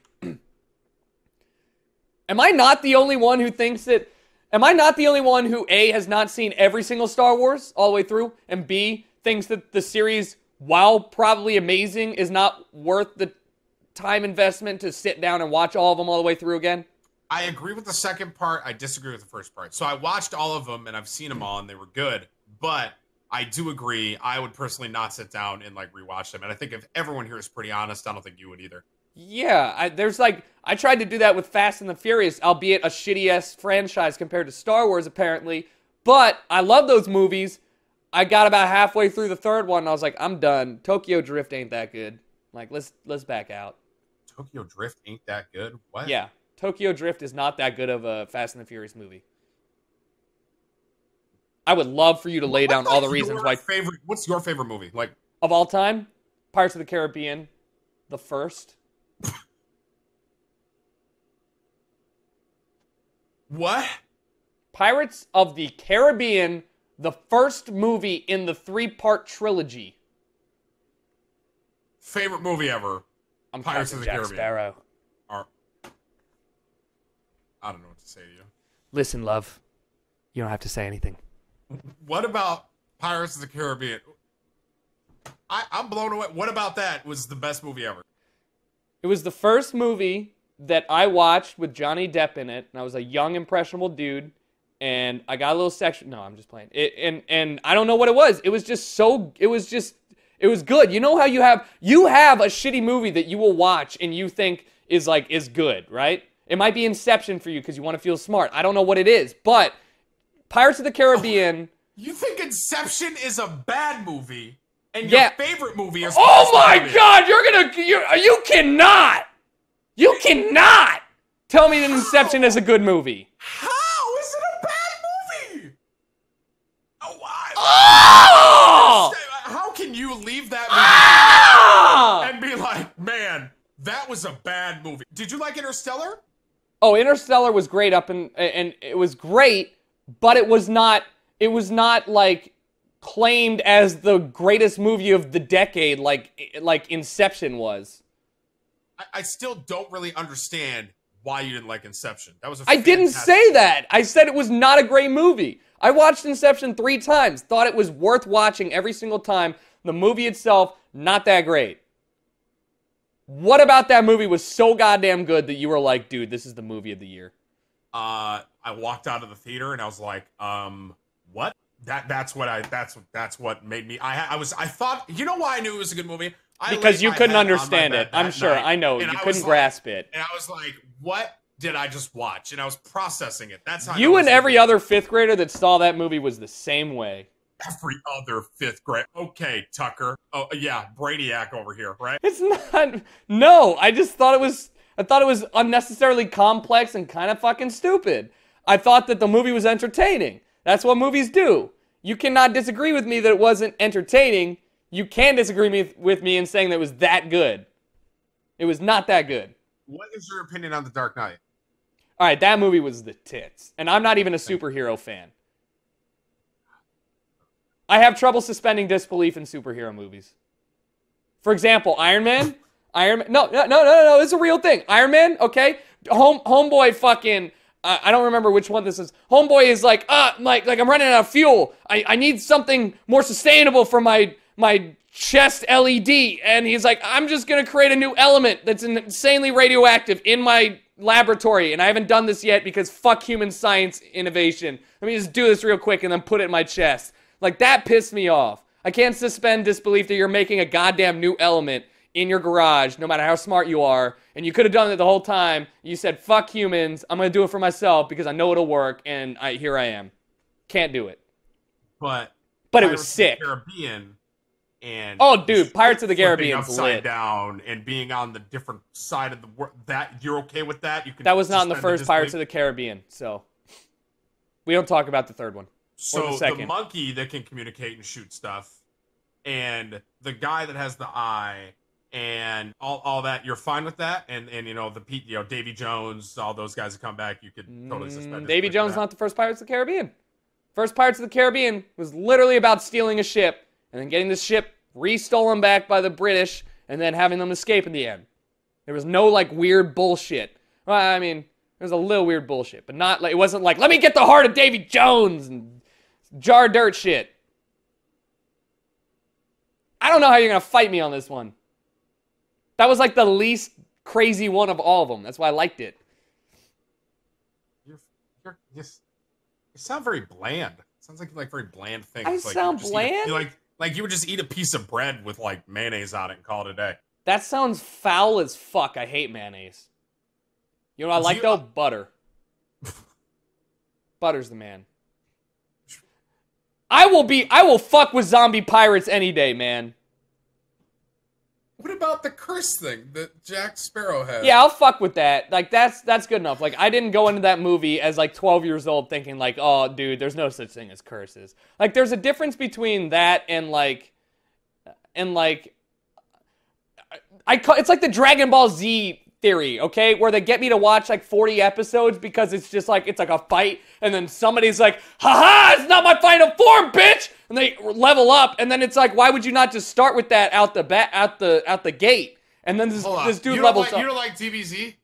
Am I not the only one who thinks that... Am I not the only one who, A, has not seen every single Star Wars all the way through, and B, thinks that the series, while probably amazing, is not worth the time investment to sit down and watch all of them all the way through again? I agree with the second part. I disagree with the first part. So I watched all of them, and I've seen them all, and they were good. But I do agree, I would personally not sit down and, like, rewatch them. And I think if everyone here is pretty honest, I don't think you would either. Yeah, I tried to do that with Fast and the Furious, albeit a shitty-ass franchise compared to Star Wars, apparently. But I love those movies. I got about halfway through the third one, and I was like, I'm done. Tokyo Drift ain't that good. Like, let's back out. Tokyo Drift ain't that good? What? Yeah, Tokyo Drift is not that good of a Fast and the Furious movie. I would love for you to lay down all the reasons why... What's your favorite movie? Like, of all time, Pirates of the Caribbean, the first... What? Pirates of the Caribbean, the first movie in the 3-part trilogy. Favorite movie ever? I'm Pirates of the Jack Caribbean. Sparrow. I don't know what to say to you. Listen, love. You don't have to say anything. What about Pirates of the Caribbean? I'm blown away. What about that was the best movie ever? It was the first movie that I watched with Johnny Depp in it, and I was a young, impressionable dude, and I got a little sexual. No, I'm just playing. And I don't know what it was. It was good. You know how you have a shitty movie that you will watch and you think is good, right? It might be Inception for you because you want to feel smart. I don't know what it is, but Pirates of the Caribbean. You think Inception is a bad movie, and Yeah. your favorite movie is... Oh my God! You cannot tell me that Inception is a good movie. How is it a bad movie? Oh, why? Oh! How can you leave that Ah! movie and be like, man, that was a bad movie? Did you like Interstellar? Oh, Interstellar was great and it was great, but it was not like claimed as the greatest movie of the decade like Inception was. I still don't really understand why you didn't like Inception. That was I didn't say that. I said it was not a great movie. I watched Inception 3 times. Thought it was worth watching every single time. The movie itself, not that great. What about that movie was so goddamn good that you were like, dude, this is the movie of the year? I walked out of the theater and I was like, what? That's what made me. I thought, you know why I knew it was a good movie? Because you couldn't understand it. I'm sure. I know. You couldn't grasp it. And I was like, what did I just watch? And I was processing it. That's how you and every other 5th grader that saw that movie was the same way. Every other 5th grade. Okay, Tucker. Oh yeah, Brainiac over here, right? It's not. No, I just thought it was. I thought it was unnecessarily complex and kind of fucking stupid. I thought that the movie was entertaining. That's what movies do. You cannot disagree with me that it wasn't entertaining. You can disagree with me in saying that it was that good. It was not that good. What is your opinion on The Dark Knight? All right, that movie was the tits. And I'm not even a superhero fan. I have trouble suspending disbelief in superhero movies. For example, Iron Man. No, it's a real thing. Iron Man, okay? Homeboy fucking, I don't remember which one this is. Homeboy is like I'm running out of fuel. I need something more sustainable for my chest LED. And he's like, I'm just going to create a new element that's insanely radioactive in my laboratory. And I haven't done this yet because fuck human science innovation. Let me just do this real quick and then put it in my chest. Like, that pissed me off. I can't suspend disbelief that you're making a goddamn new element in your garage, no matter how smart you are, and you could have done it the whole time. You said, fuck humans, I'm going to do it for myself because I know it'll work, and here I am. Can't do it. But it was sick. Caribbean and oh, dude, Pirates of the Caribbean's upside lit. down and being on the different side of the world. That you're okay with that? That was not in the first Pirates of the Caribbean, so we don't talk about the third one. So the monkey that can communicate and shoot stuff, and the guy that has the eye, and all that, you're fine with that? And you know, Davy Jones, all those guys that come back, you could totally suspend. Davy Jones not the first Pirates of the Caribbean. First Pirates of the Caribbean was literally about stealing a ship, and then getting the ship re-stolen back by the British, and then having them escape in the end. There was no, like, weird bullshit. Well, I mean, there was a little weird bullshit, but not like, it wasn't like, let me get the heart of Davy Jones, and jar dirt shit. I don't know how you're going to fight me on this one. That was like the least crazy one of all of them. That's why I liked it. You sound very bland. Sounds like very bland things. I sound bland? Like you would just eat a piece of bread with like mayonnaise on it and call it a day. That sounds foul as fuck. I hate mayonnaise. You know what I like though? Butter. Butter's the man. I will fuck with zombie pirates any day, man. What about the curse thing that Jack Sparrow had? Yeah, I'll fuck with that. Like, that's good enough. Like, I didn't go into that movie as, like, 12 years old thinking, like, oh, dude, there's no such thing as curses. Like, there's a difference between that and, it's like the Dragon Ball Z theory, okay? Where they get me to watch, like, 40 episodes because it's just, like, it's like a fight, and then somebody's like, haha, it's not my final form, bitch! And they level up, and then it's like, why would you not just start with that out the gate? And then this dude levels up. You don't like DBZ?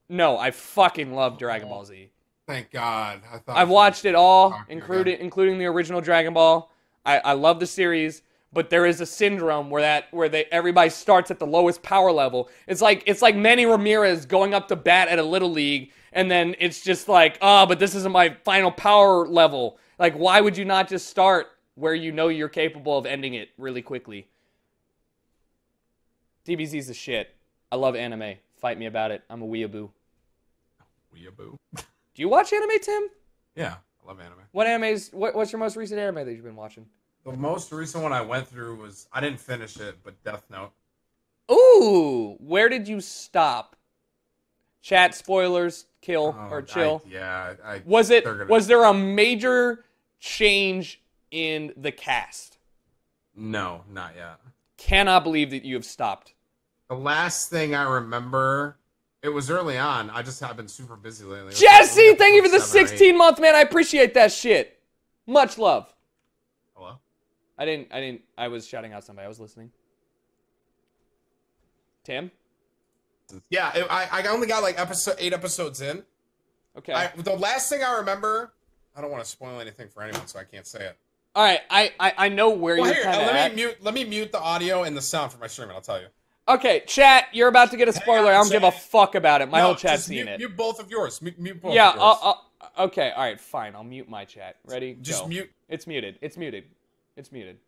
No, I fucking love Dragon Ball Z. Thank God. I've watched it all, including the original Dragon Ball. I love the series, but there is a syndrome where everybody starts at the lowest power level. It's like Manny Ramirez going up to bat at a little league, and then it's just like, but this isn't my final power level. Like, why would you not just start where you know you're capable of ending it really quickly? DBZ's the shit. I love anime. Fight me about it. I'm a weeaboo. Weeaboo? Do you watch anime, Tim? Yeah, I love anime. What animes? What's your most recent anime that you've been watching? The most recent one I went through was, I didn't finish it, but Death Note. Ooh, where did you stop? Chat spoilers, kill or chill. Was there a major change in the cast? No, not yet. Cannot believe that you have stopped. The last thing I remember, it was early on. I just have been super busy lately. Jesse, thank you for the 16-month, man. I appreciate that shit. Much love. Hello? I was shouting out somebody. I was listening. Tim? Yeah, I only got like 8 episodes in. Okay. The last thing I remember, I don't want to spoil anything for anyone, so I can't say it. All right, I know where Well, you're here, kind of at. let me mute the audio and the sound for my stream, and I'll tell you. Okay, chat, you're about to get a spoiler. I don't give a fuck about it. My whole chat's seen it. Mute both of yours. Mute both yeah, of yours. okay, all right, fine. I'll mute my chat. Ready? Just Go. mute. It's muted. It's muted. It's muted.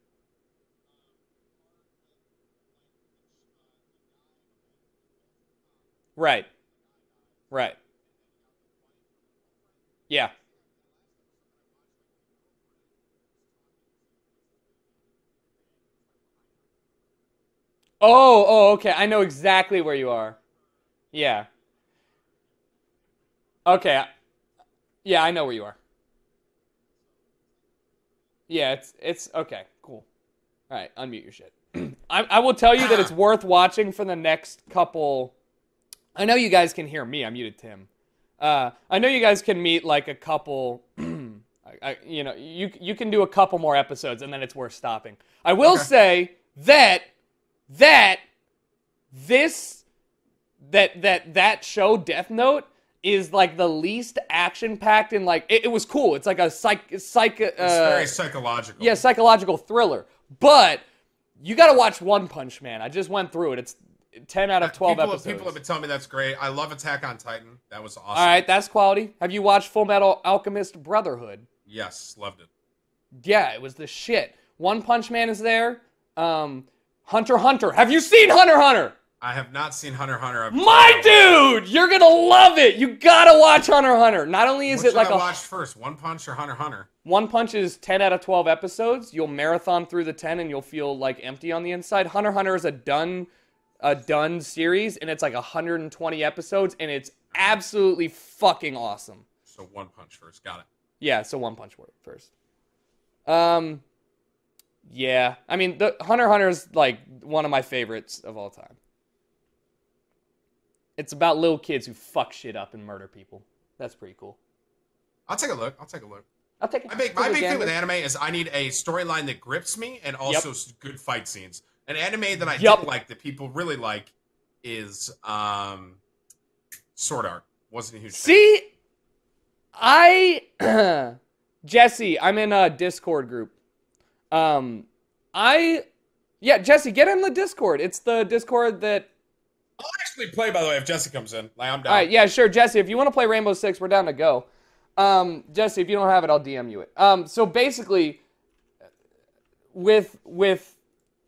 Right. Right. Yeah. Oh, okay. I know exactly where you are. Yeah. Okay. Yeah, I know where you are. Yeah, it's okay. Cool. All right, unmute your shit. I will tell you that it's worth watching for the next couple. I know you guys can hear me. I muted Tim. I know you guys can meet like a couple. You know, you can do a couple more episodes, and then it's worth stopping. I will say that that show Death Note is like the least action packed and like it was cool. It's like a it's very psychological. Yeah, psychological thriller. But you got to watch One Punch Man. I just went through it. It's 10 out of 12 episodes. People have been telling me that's great. I love Attack on Titan. That was awesome. All right, that's quality. Have you watched Full Metal Alchemist Brotherhood? Yes, loved it. Yeah, it was the shit. One Punch Man is there. Hunter x Hunter. Have you seen Hunter x Hunter? I have not seen Hunter x Hunter. My dude, you're gonna love it. You gotta watch Hunter x Hunter. Not only is it like I watched first, One Punch or Hunter x Hunter? One Punch is 10 out of 12 episodes. You'll marathon through the 10 and you'll feel like empty on the inside. Hunter x Hunter is a done series, and it's like 120 episodes, and it's absolutely fucking awesome. So One Punch first, got it. Yeah, so One Punch first. Yeah, I mean, the Hunter x Hunter is like one of my favorites of all time. It's about little kids who fuck shit up and murder people. That's pretty cool. I'll take a look. I'll take it. My big thing with anime is I need a storyline that grips me and also good fight scenes. An anime that I didn't like that people really like is Sword Art. Wasn't a huge fan. See, Jesse, I'm in a Discord group. Jesse, get in the Discord. It's the Discord that. I'll actually play, by the way, if Jesse comes in. Like, I'm down. All right, yeah, sure, Jesse. If you want to play Rainbow Six, we're down to go. Jesse, if you don't have it, I'll DM you it. So basically, with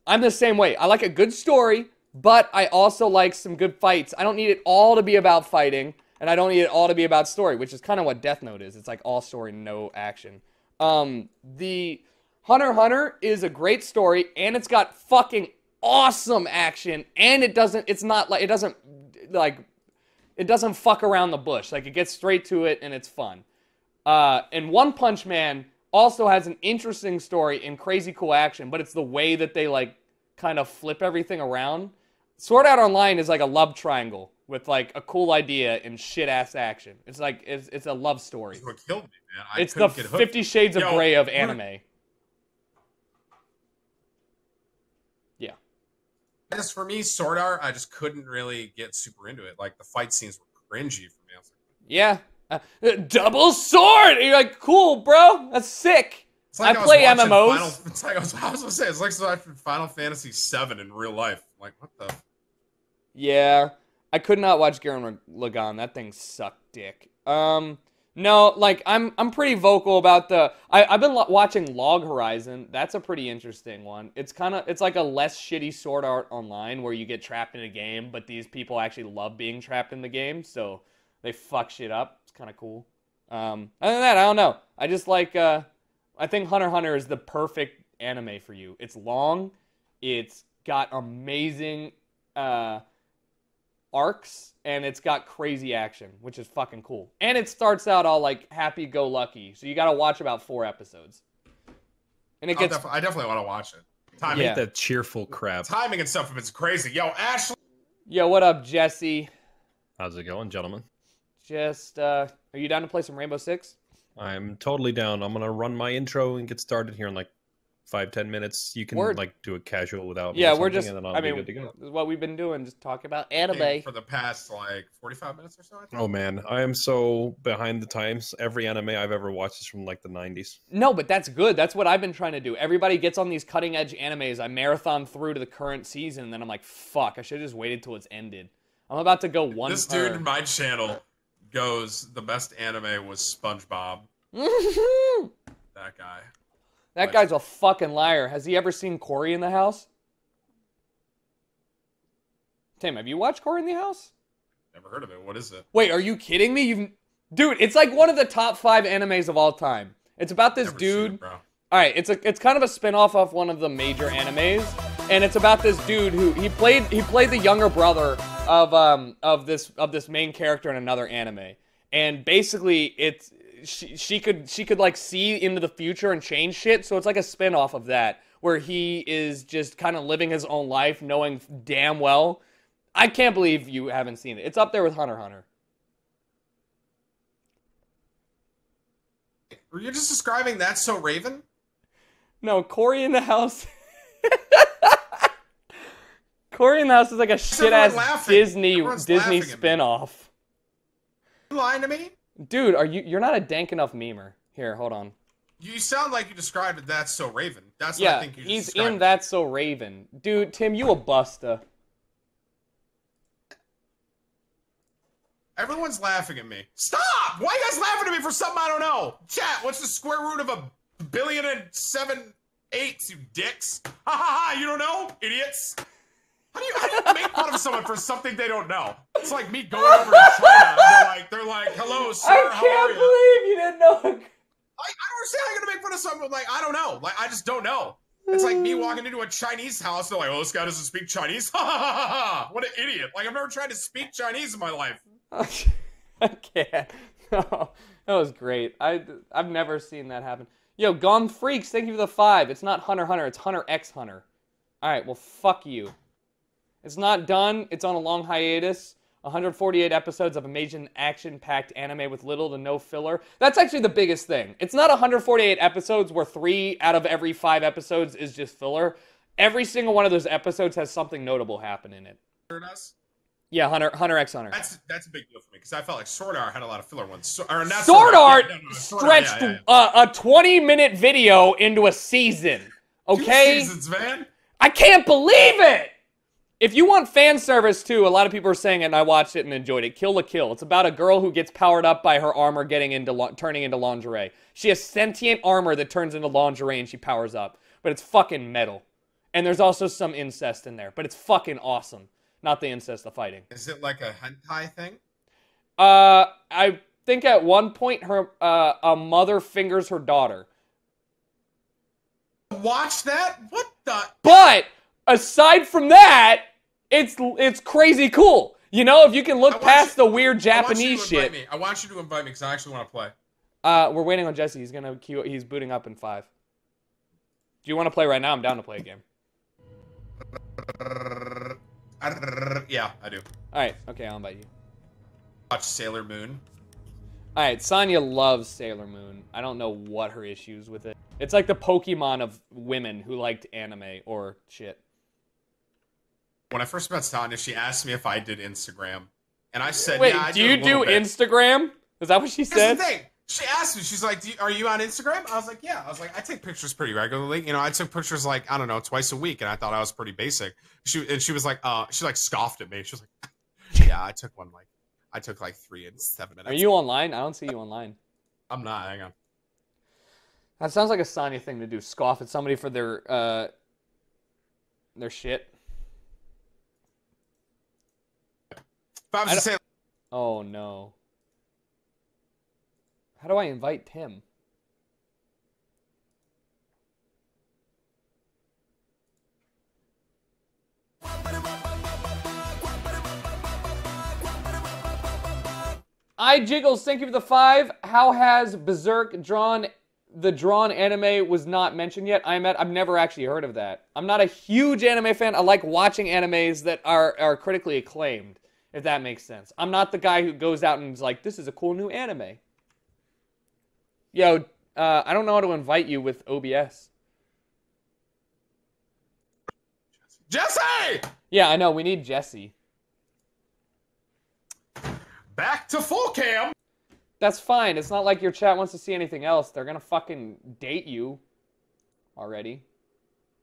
I'm the same way. I like a good story, but I also like some good fights. I don't need it all to be about fighting, and I don't need it all to be about story, which is kind of what Death Note is. It's like all story, no action. The Hunter x Hunter is a great story, and it's got fucking awesome action, and it doesn't fuck around the bush. Like, it gets straight to it, and it's fun. And One Punch Man also has an interesting story and crazy cool action, but it's the way that they like kind of flip everything around. Sword Art Online is like a love triangle with like a cool idea and shit ass action. It's like it's a love story. That's what killed me, man. It's the 50 Shades of Grey of anime. Yeah. Just for me, Sword Art, I just couldn't really get super into it. Like, the fight scenes were cringy for me. I was like, yeah. Double sword! And you're like, cool, bro. That's sick. Like I play MMOs. It's like I was gonna say, it's like watching Final Fantasy VII in real life. Like, what the? Yeah, I could not watch Gurren Lagann. That thing sucked dick. No, like I'm pretty vocal about the. I've been watching Log Horizon. That's a pretty interesting one. It's like a less shitty Sword Art Online where you get trapped in a game, but these people actually love being trapped in the game, so they fuck shit up. It's kind of cool. Other than that, I don't know. I just like. I think Hunter x Hunter is the perfect anime for you. It's long. It's got amazing arcs, and it's got crazy action, which is fucking cool. And it starts out all like happy-go-lucky, so you got to watch about 4 episodes. And it gets. I definitely want to watch it. Timing, that cheerful crap. Timing and stuff is crazy. Yo, Ashley. Yo, what up, Jesse? How's it going, gentlemen? Just, are you down to play some Rainbow Six? I'm totally down. I'm gonna run my intro and get started here in like 5-10 minutes. You can We're- like do it casual without me Yeah, or we're something, just. and then I'll I be mean, good to go. this is what we've been doing, just talking about anime. For the past like 45 minutes or so. I think. Oh man, I am so behind the times. Every anime I've ever watched is from like the 90s. No, but that's good. That's what I've been trying to do. Everybody gets on these cutting edge animes. I marathon through to the current season, and then I'm like, fuck, I should have just waited till it's ended. I'm about to go one. This dude in my channel goes, the best anime was SpongeBob. That guy. That guy's a fucking liar. Has he ever seen Cory in the House? Tim, have you watched Cory in the House? Never heard of it. What is it? Wait, are you kidding me? Dude, it's like one of the top 5 animes of all time. It's about this Never seen dude. it, bro. All right, it's kind of a spin-off of one of the major animes, and it's about this dude who he played the younger brother of this main character in another anime. And basically it's she could like see into the future and change shit, so it's like a spin-off of that where he is just kind of living his own life knowing damn well. I can't believe you haven't seen it. It's up there with Hunter x Hunter. Were you just describing That's So Raven? No, Cory in the House. Cory in the House is like a shit-ass Disney spin-off. You lying to me? Dude, you're not a dank enough memer. Here, hold on. You sound like you described it That's So Raven. That's what Yeah, I think you he's described. in That's So Raven. Dude, Tim, you a busta. Everyone's laughing at me. Stop! Why are you guys laughing at me for something I don't know? Chat, what's the square root of 1,000,000,007 8s, you dicks? Ha ha ha, you don't know? Idiots! How do you make fun of someone for something they don't know? It's like me going over to China and they're like, hello, sir, how are I can't you? believe you didn't know. I don't understand how you're gonna make fun of someone like, I don't know. Like, I just don't know. It's like me walking into a Chinese house, they're like, oh, this guy doesn't speak Chinese? Ha ha ha ha! What an idiot. Like, I've never tried to speak Chinese in my life. I can't. No, that was great. I've never seen that happen. Yo, Gone Freaks, thank you for the 5. It's not Hunter x Hunter, it's Hunter x Hunter. Alright, well, fuck you. It's not done. It's on a long hiatus. 148 episodes of amazing action-packed anime with little to no filler. That's actually the biggest thing. It's not 148 episodes where 3 out of every 5 episodes is just filler. Every single one of those episodes has something notable happen in it. Yeah, Hunter x Hunter. That's a big deal for me because I felt like Sword Art had a lot of filler ones. Sword Art stretched a 20-minute video into a season. Okay? 2 seasons, man. I can't believe it! If you want fan service too, a lot of people are saying it, and I watched it and enjoyed it. Kill la Kill. It's about a girl who gets powered up by her armor turning into lingerie. She has sentient armor that turns into lingerie and she powers up. But it's fucking metal. And there's also some incest in there. But it's fucking awesome. Not the incest, the fighting. Is it like a hentai thing? I think at one point a mother fingers her daughter. Watch that? What the? But aside from that, it's crazy cool. You know, if you can look past the weird Japanese shit. I want you to invite me because I actually want to play. We're waiting on Jesse. He's booting up in 5. Do you want to play right now? I'm down to play a game. Yeah, I do. Alright, okay, I'll invite you. Watch Sailor Moon. Alright, Sonya loves Sailor Moon. I don't know what her issues with it. It's like the Pokemon of women who liked anime or shit. When I first met Sonya, she asked me if I did Instagram. And I said, wait, yeah, I do you do Instagram? Is that what she said? Here's the thing. She asked me, she's like, are you on Instagram? I was like, yeah. I was like, I take pictures pretty regularly. You know, I took pictures like, I don't know, twice a week, and I thought I was pretty basic. She was like, she like scoffed at me. She was like, yeah, I took like 3 in 7 minutes. Are you online? I don't see you online. I'm not, hang on. That sounds like a Sonya thing to do. Scoff at somebody for their shit. If I was to say, oh no. How do I invite Tim? Jiggles, thank you for the 5. How has Berserk the drawn anime was not mentioned yet? I've never actually heard of that. I'm not a huge anime fan. I like watching animes that are critically acclaimed, if that makes sense. I'm not the guy who goes out and is like, this is a cool new anime. Yo, I don't know how to invite you with OBS. Jesse! Yeah, I know. We need Jesse. Back to full cam. That's fine. It's not like your chat wants to see anything else. They're gonna fucking date you already.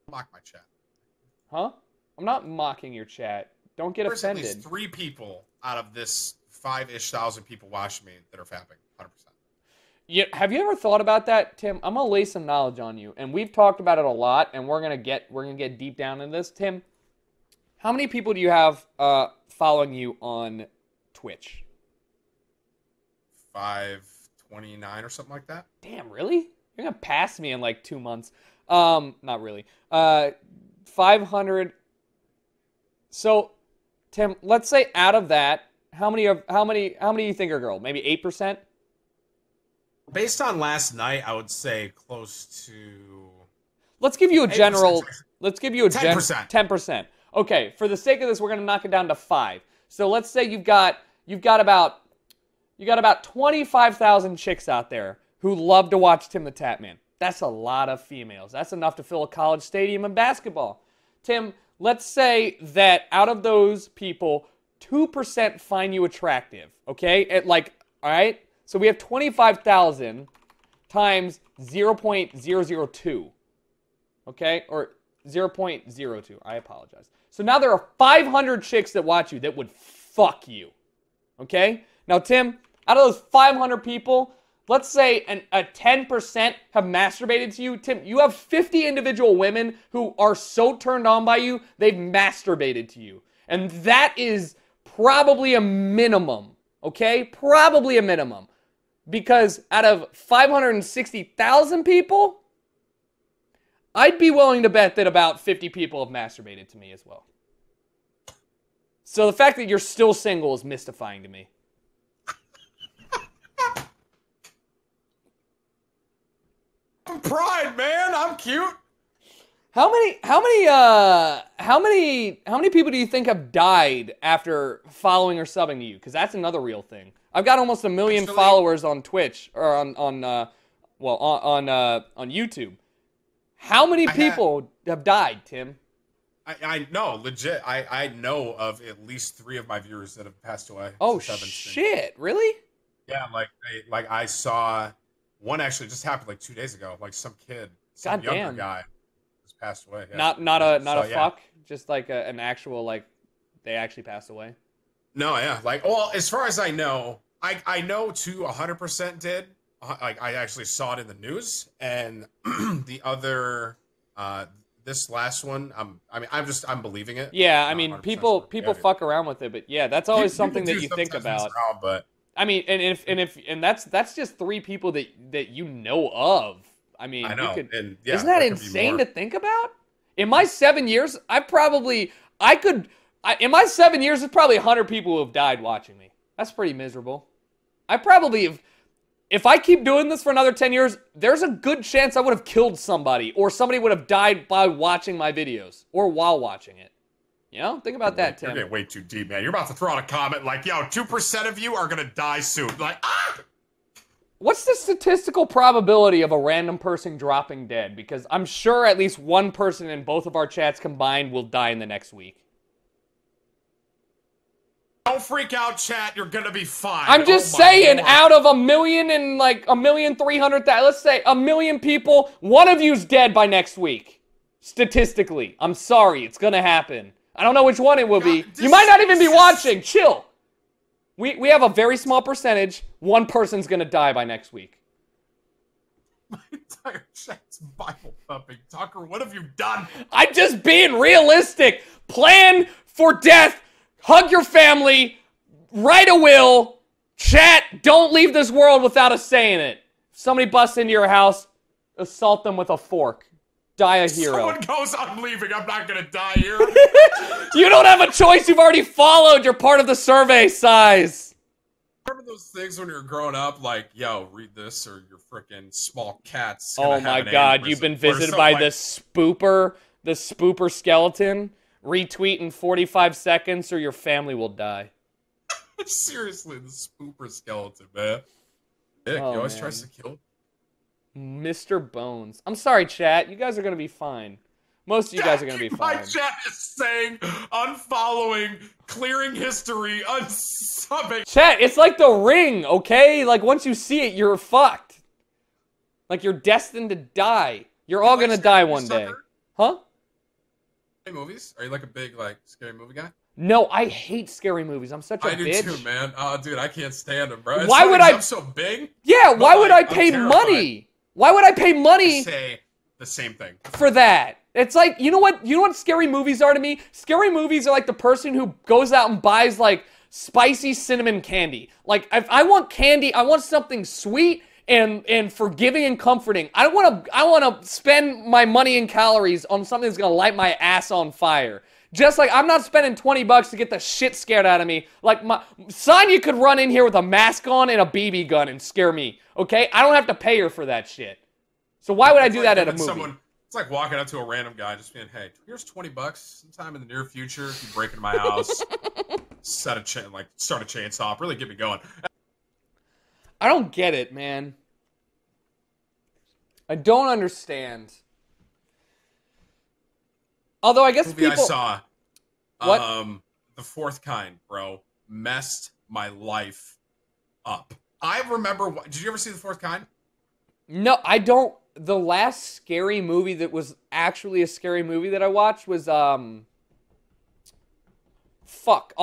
Mock my chat. Huh? I'm not mocking your chat. Don't get There's offended. at least 3 people out of this 5-ish thousand people watching me that are fapping. 100%. Yeah, have you ever thought about that, Tim? I'm gonna lay some knowledge on you, and we've talked about it a lot, and we're gonna get deep down in this. Tim, how many people do you have following you on Twitch? 529 or something like that. Damn, really? You're gonna pass me in like 2 months. Not really. 500. So, Tim, let's say out of that, how many do you think are girl? Maybe 8%? Based on last night, I would say close to. Let's give you a 8%. general. Let's give you a 10%. 10%. Okay, for the sake of this, we're gonna knock it down to 5. So let's say you've got about 25,000 chicks out there who love to watch Tim the Tatman. That's a lot of females. That's enough to fill a college stadium in basketball. Tim, let's say that out of those people, 2% find you attractive. Okay, all right. So we have 25,000 times 0.002. Okay, or 0.02. I apologize. So now there are 500 chicks that watch you that would fuck you. Okay? Now, Tim, out of those 500 people, let's say a 10% have masturbated to you. Tim, you have 50 individual women who are so turned on by you, they've masturbated to you. And that is probably a minimum. Okay? Probably a minimum. Because out of 560,000 people, I'd be willing to bet that about 50 people have masturbated to me as well. So the fact that you're still single is mystifying to me. Pride, man. I'm cute. How many people do you think have died after following or subbing to you? Because that's another real thing. I've got almost 1 million followers on Twitch or on YouTube. How many people have died, Tim? I know, legit. I know of at least 3 of my viewers that have passed away. Oh shit! Really? Yeah, like I saw one actually just happened like 2 days ago. Like some kid, some younger guy, just passed away. Yeah. Not a fuck, just like an actual they actually passed away. No, yeah, well, as far as I know 100% did. Like I actually saw it in the news, and the other, this last one, I'm believing it. Yeah, I mean, people fuck around with it, but yeah, that's always something that you think about. But I mean, and that's just 3 people that you know of. I mean, I know. Isn't that insane to think about? In my 7 years, in my 7 years, there's probably 100 people who have died watching me. That's pretty miserable. I probably have. If I keep doing this for another 10 years, there's a good chance I would have killed somebody, or somebody would have died by watching my videos, or while watching it. You know? Think about that, Tim. You're getting way too deep, man. You're about to throw out a comment like, yo, 2% of you are gonna die soon. Like, ah! What's the statistical probability of a random person dropping dead? Because I'm sure at least one person in both of our chats combined will die in the next week. Don't freak out, chat. You're gonna be fine. I'm just saying, out of 1 million and 1,300,000, let's say 1 million people, one of you's dead by next week. Statistically. I'm sorry, it's gonna happen. I don't know which one it will be. You might not even be watching. Chill. We have a very small percentage. One person's gonna die by next week. My entire chat's Bible thumping. Tucker, what have you done? I'm just being realistic. Plan for death. Hug your family, write a will, chat, don't leave this world without us saying it. If somebody busts into your house, assault them with a fork. Die a hero. Someone goes, I'm leaving, I'm not gonna die here. You don't have a choice, you've already followed, you're part of the survey size. Remember those things when you're growing up, like, yo, read this, or your freaking small cat's Oh my god, you've been visited by the spooper skeleton? Retweet in 45 seconds or your family will die. Seriously, the spooper skeleton, man. Dick, he always tries to kill. Mr. Bones. I'm sorry, chat. You guys are going to be fine. Most of you guys are gonna be My fine. chat is saying unfollowing, clearing history, unsubbing. Chat, it's like The Ring, okay? Like, once you see it, you're fucked. Like, you're destined to die. You're all gonna die one day. Huh? Movies? Are you like a big, like, scary movie guy? No, I hate scary movies. I'm such a bitch. I do too, man. Oh, dude, I can't stand them, bro. Why would I'm so big? Yeah, why would I like, pay I'm terrified. money? Why would I pay money I say the same thing. for that? It's like, you know what scary movies are to me? Scary movies are like the person who goes out and buys like spicy cinnamon candy. Like, if I want candy, I want something sweet and forgiving and comforting. I want to spend my money and calories on something that's going to light my ass on fire. Just like I'm not spending $20 to get the shit scared out of me. Like, Sonya could run in here with a mask on and a BB gun and scare me, okay? I don't have to pay her for that shit. So why would I do that at a movie? It's like walking up to a random guy just being, hey, here's $20 sometime in the near future. If you break into my house, start a chainsaw, really get me going. I don't get it, man. I don't understand. Although I guess movie people... I saw, What? The Fourth Kind, bro, messed my life up. I remember... Did you ever see The Fourth Kind? No, I don't... The last scary movie that was actually a scary movie that I watched was, Fuck.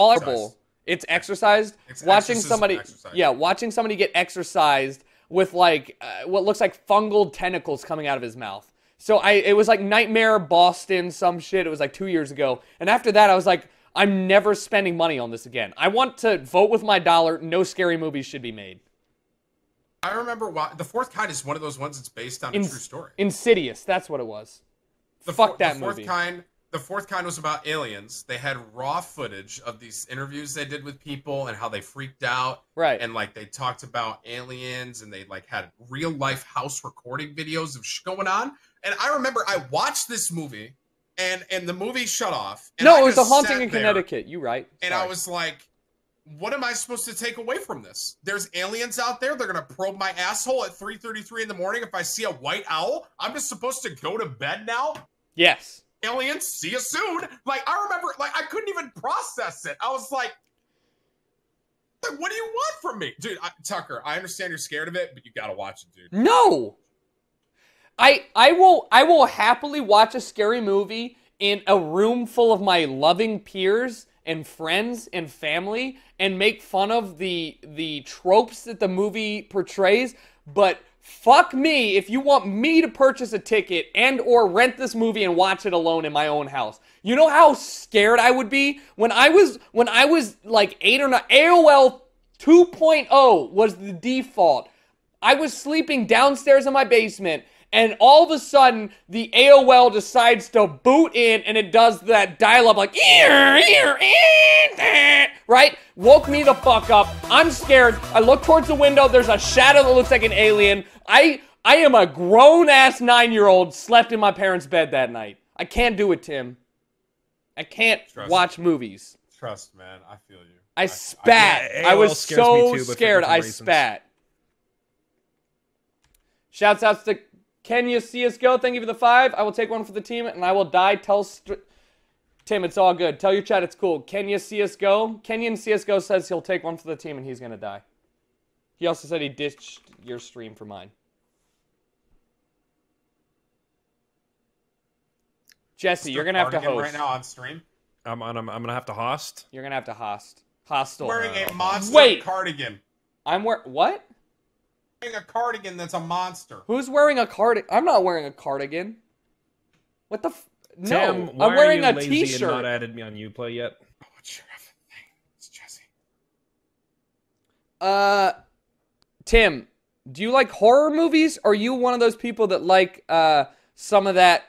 It's Exorcised. Watching somebody... Exorcised. Yeah, watching somebody get exorcised with, like, what looks like fungal tentacles coming out of his mouth. So it was like Nightmare Boston, some shit. It was like 2 years ago. And after that, I was like, I'm never spending money on this again. I want to vote with my dollar. No scary movies should be made. I remember The Fourth Kind is one of those ones that's based on a true story. Insidious, that's what it was. Fuck that movie. The Fourth Kind was about aliens. They had raw footage of these interviews they did with people and how they freaked out. Right. And like they talked about aliens and they like had real life house recording videos of going on. And I remember I watched this movie and the movie shut off. And no, it was The Haunting in Connecticut. You right. And I was like, what am I supposed to take away from this? There's aliens out there. They're going to probe my asshole at 3:33 in the morning. If I see a white owl, I'm just supposed to go to bed now? Yes. Aliens, see you soon. Like, I remember, like, I couldn't even process it. I was like, what do you want from me? Dude, Tucker, I understand you're scared of it, but you got to watch it, dude. No. I will happily watch a scary movie in a room full of my loving peers and friends and family and make fun of the tropes that the movie portrays, but fuck me if you want me to purchase a ticket and or rent this movie and watch it alone in my own house. You know how scared I would be when I was like 8 or 9. AOL 2.0 was the default. I was sleeping downstairs in my basement, and all of a sudden, the AOL decides to boot in, and it does that dial-up like, right? Woke me the fuck up. I'm scared. I look towards the window. There's a shadow that looks like an alien. I am a grown-ass 9-year-old slept in my parents' bed that night. I can't do it, Tim. I can't watch movies. Trust, man. I feel you. I spat. I was so scared. I spat. Shouts outs to Kenya CSGO. Thank you for the 5. I will take one for the team, and I will die. Tim, it's all good. Tell your chat it's cool. Kenya CSGO. Kenyan CSGO says he'll take one for the team, and he's going to die. He also said he ditched your stream for mine. Jesse, you're going to have to host. Right now on stream? I'm gonna have to host. You're going to have to host. Hostel. Wearing a monster cardigan. What? A cardigan that's a monster. Who's wearing a cardigan? I'm not wearing a cardigan. What the No, Tim, why I'm wearing are you a lazy t-shirt. And not added me on Uplay yet. Oh, what's your thing? It's Jesse. Tim, do you like horror movies? Or are you one of those people that like some of that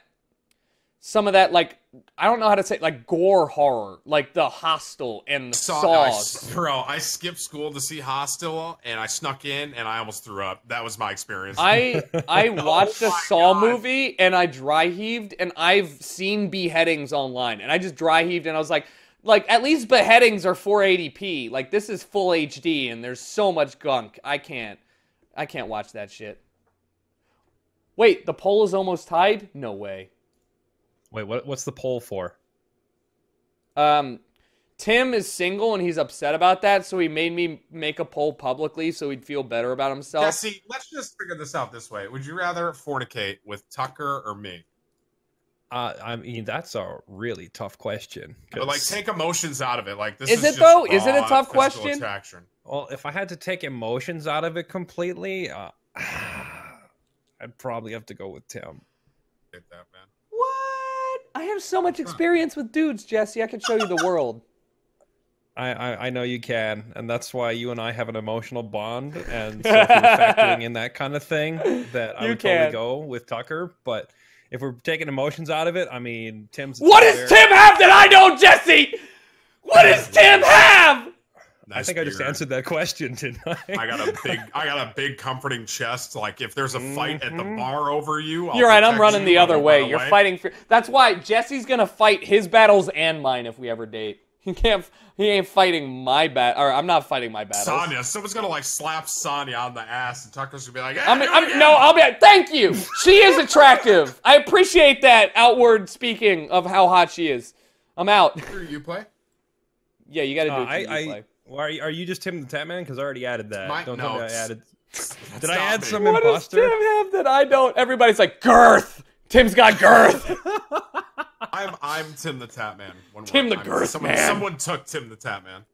like, I don't know how to say it, like gore horror, like The Hostel and the Saws? Bro, I skipped school to see Hostel, and I snuck in, and I almost threw up. That was my experience. I watched a Saw movie, and I dry heaved, and I've seen beheadings online, and I just dry heaved, and I was like, at least beheadings are 480p. Like, this is full HD, and there's so much gunk. I can't watch that shit. Wait, the poll is almost tied? No way. Wait, what's the poll for? Tim is single and he's upset about that, so he made me make a poll publicly so he'd feel better about himself. Jesse, let's just figure this out this way. Would you rather fornicate with Tucker or me? I mean, that's a really tough question. But like, take emotions out of it. Like, this Is it just though? Is it a raw tough physical question? attraction. Well, if I had to take emotions out of it completely, I'd probably have to go with Tim. Get that, man. What? I have so much experience with dudes, Jesse. I can show you the world. I know you can, and that's why you and I have an emotional bond. And so if you're factoring in that kind of thing, that I would totally go with Tucker. But if we're taking emotions out of it, I mean, Tim's. What does Tim have that I don't, Jesse? What does Tim have? I think I just answered that question, didn't I? I got a big comforting chest. Like, if there's a fight at the bar over you, You're right. I'm running the other way. You're fighting for. That's why Jesse's gonna fight his battles and mine if we ever date. He ain't fighting my or I'm not fighting my battles. Sonya, someone's gonna like slap Sonya on the ass, and Tucker's gonna be like, hey, I'll be like, thank you. She is attractive. I appreciate that outward speaking of how hot she is. I'm out. You play? Yeah, you gotta do it. You play. Well, are you just Tim the Tatman? Because I already added that. Don't tell me I added. Did I add some imposter? What does Tim have that I don't? Everybody's like, girth. Tim's got girth. I'm Tim the Tatman. Tim the girth man. Someone took Tim the Tatman.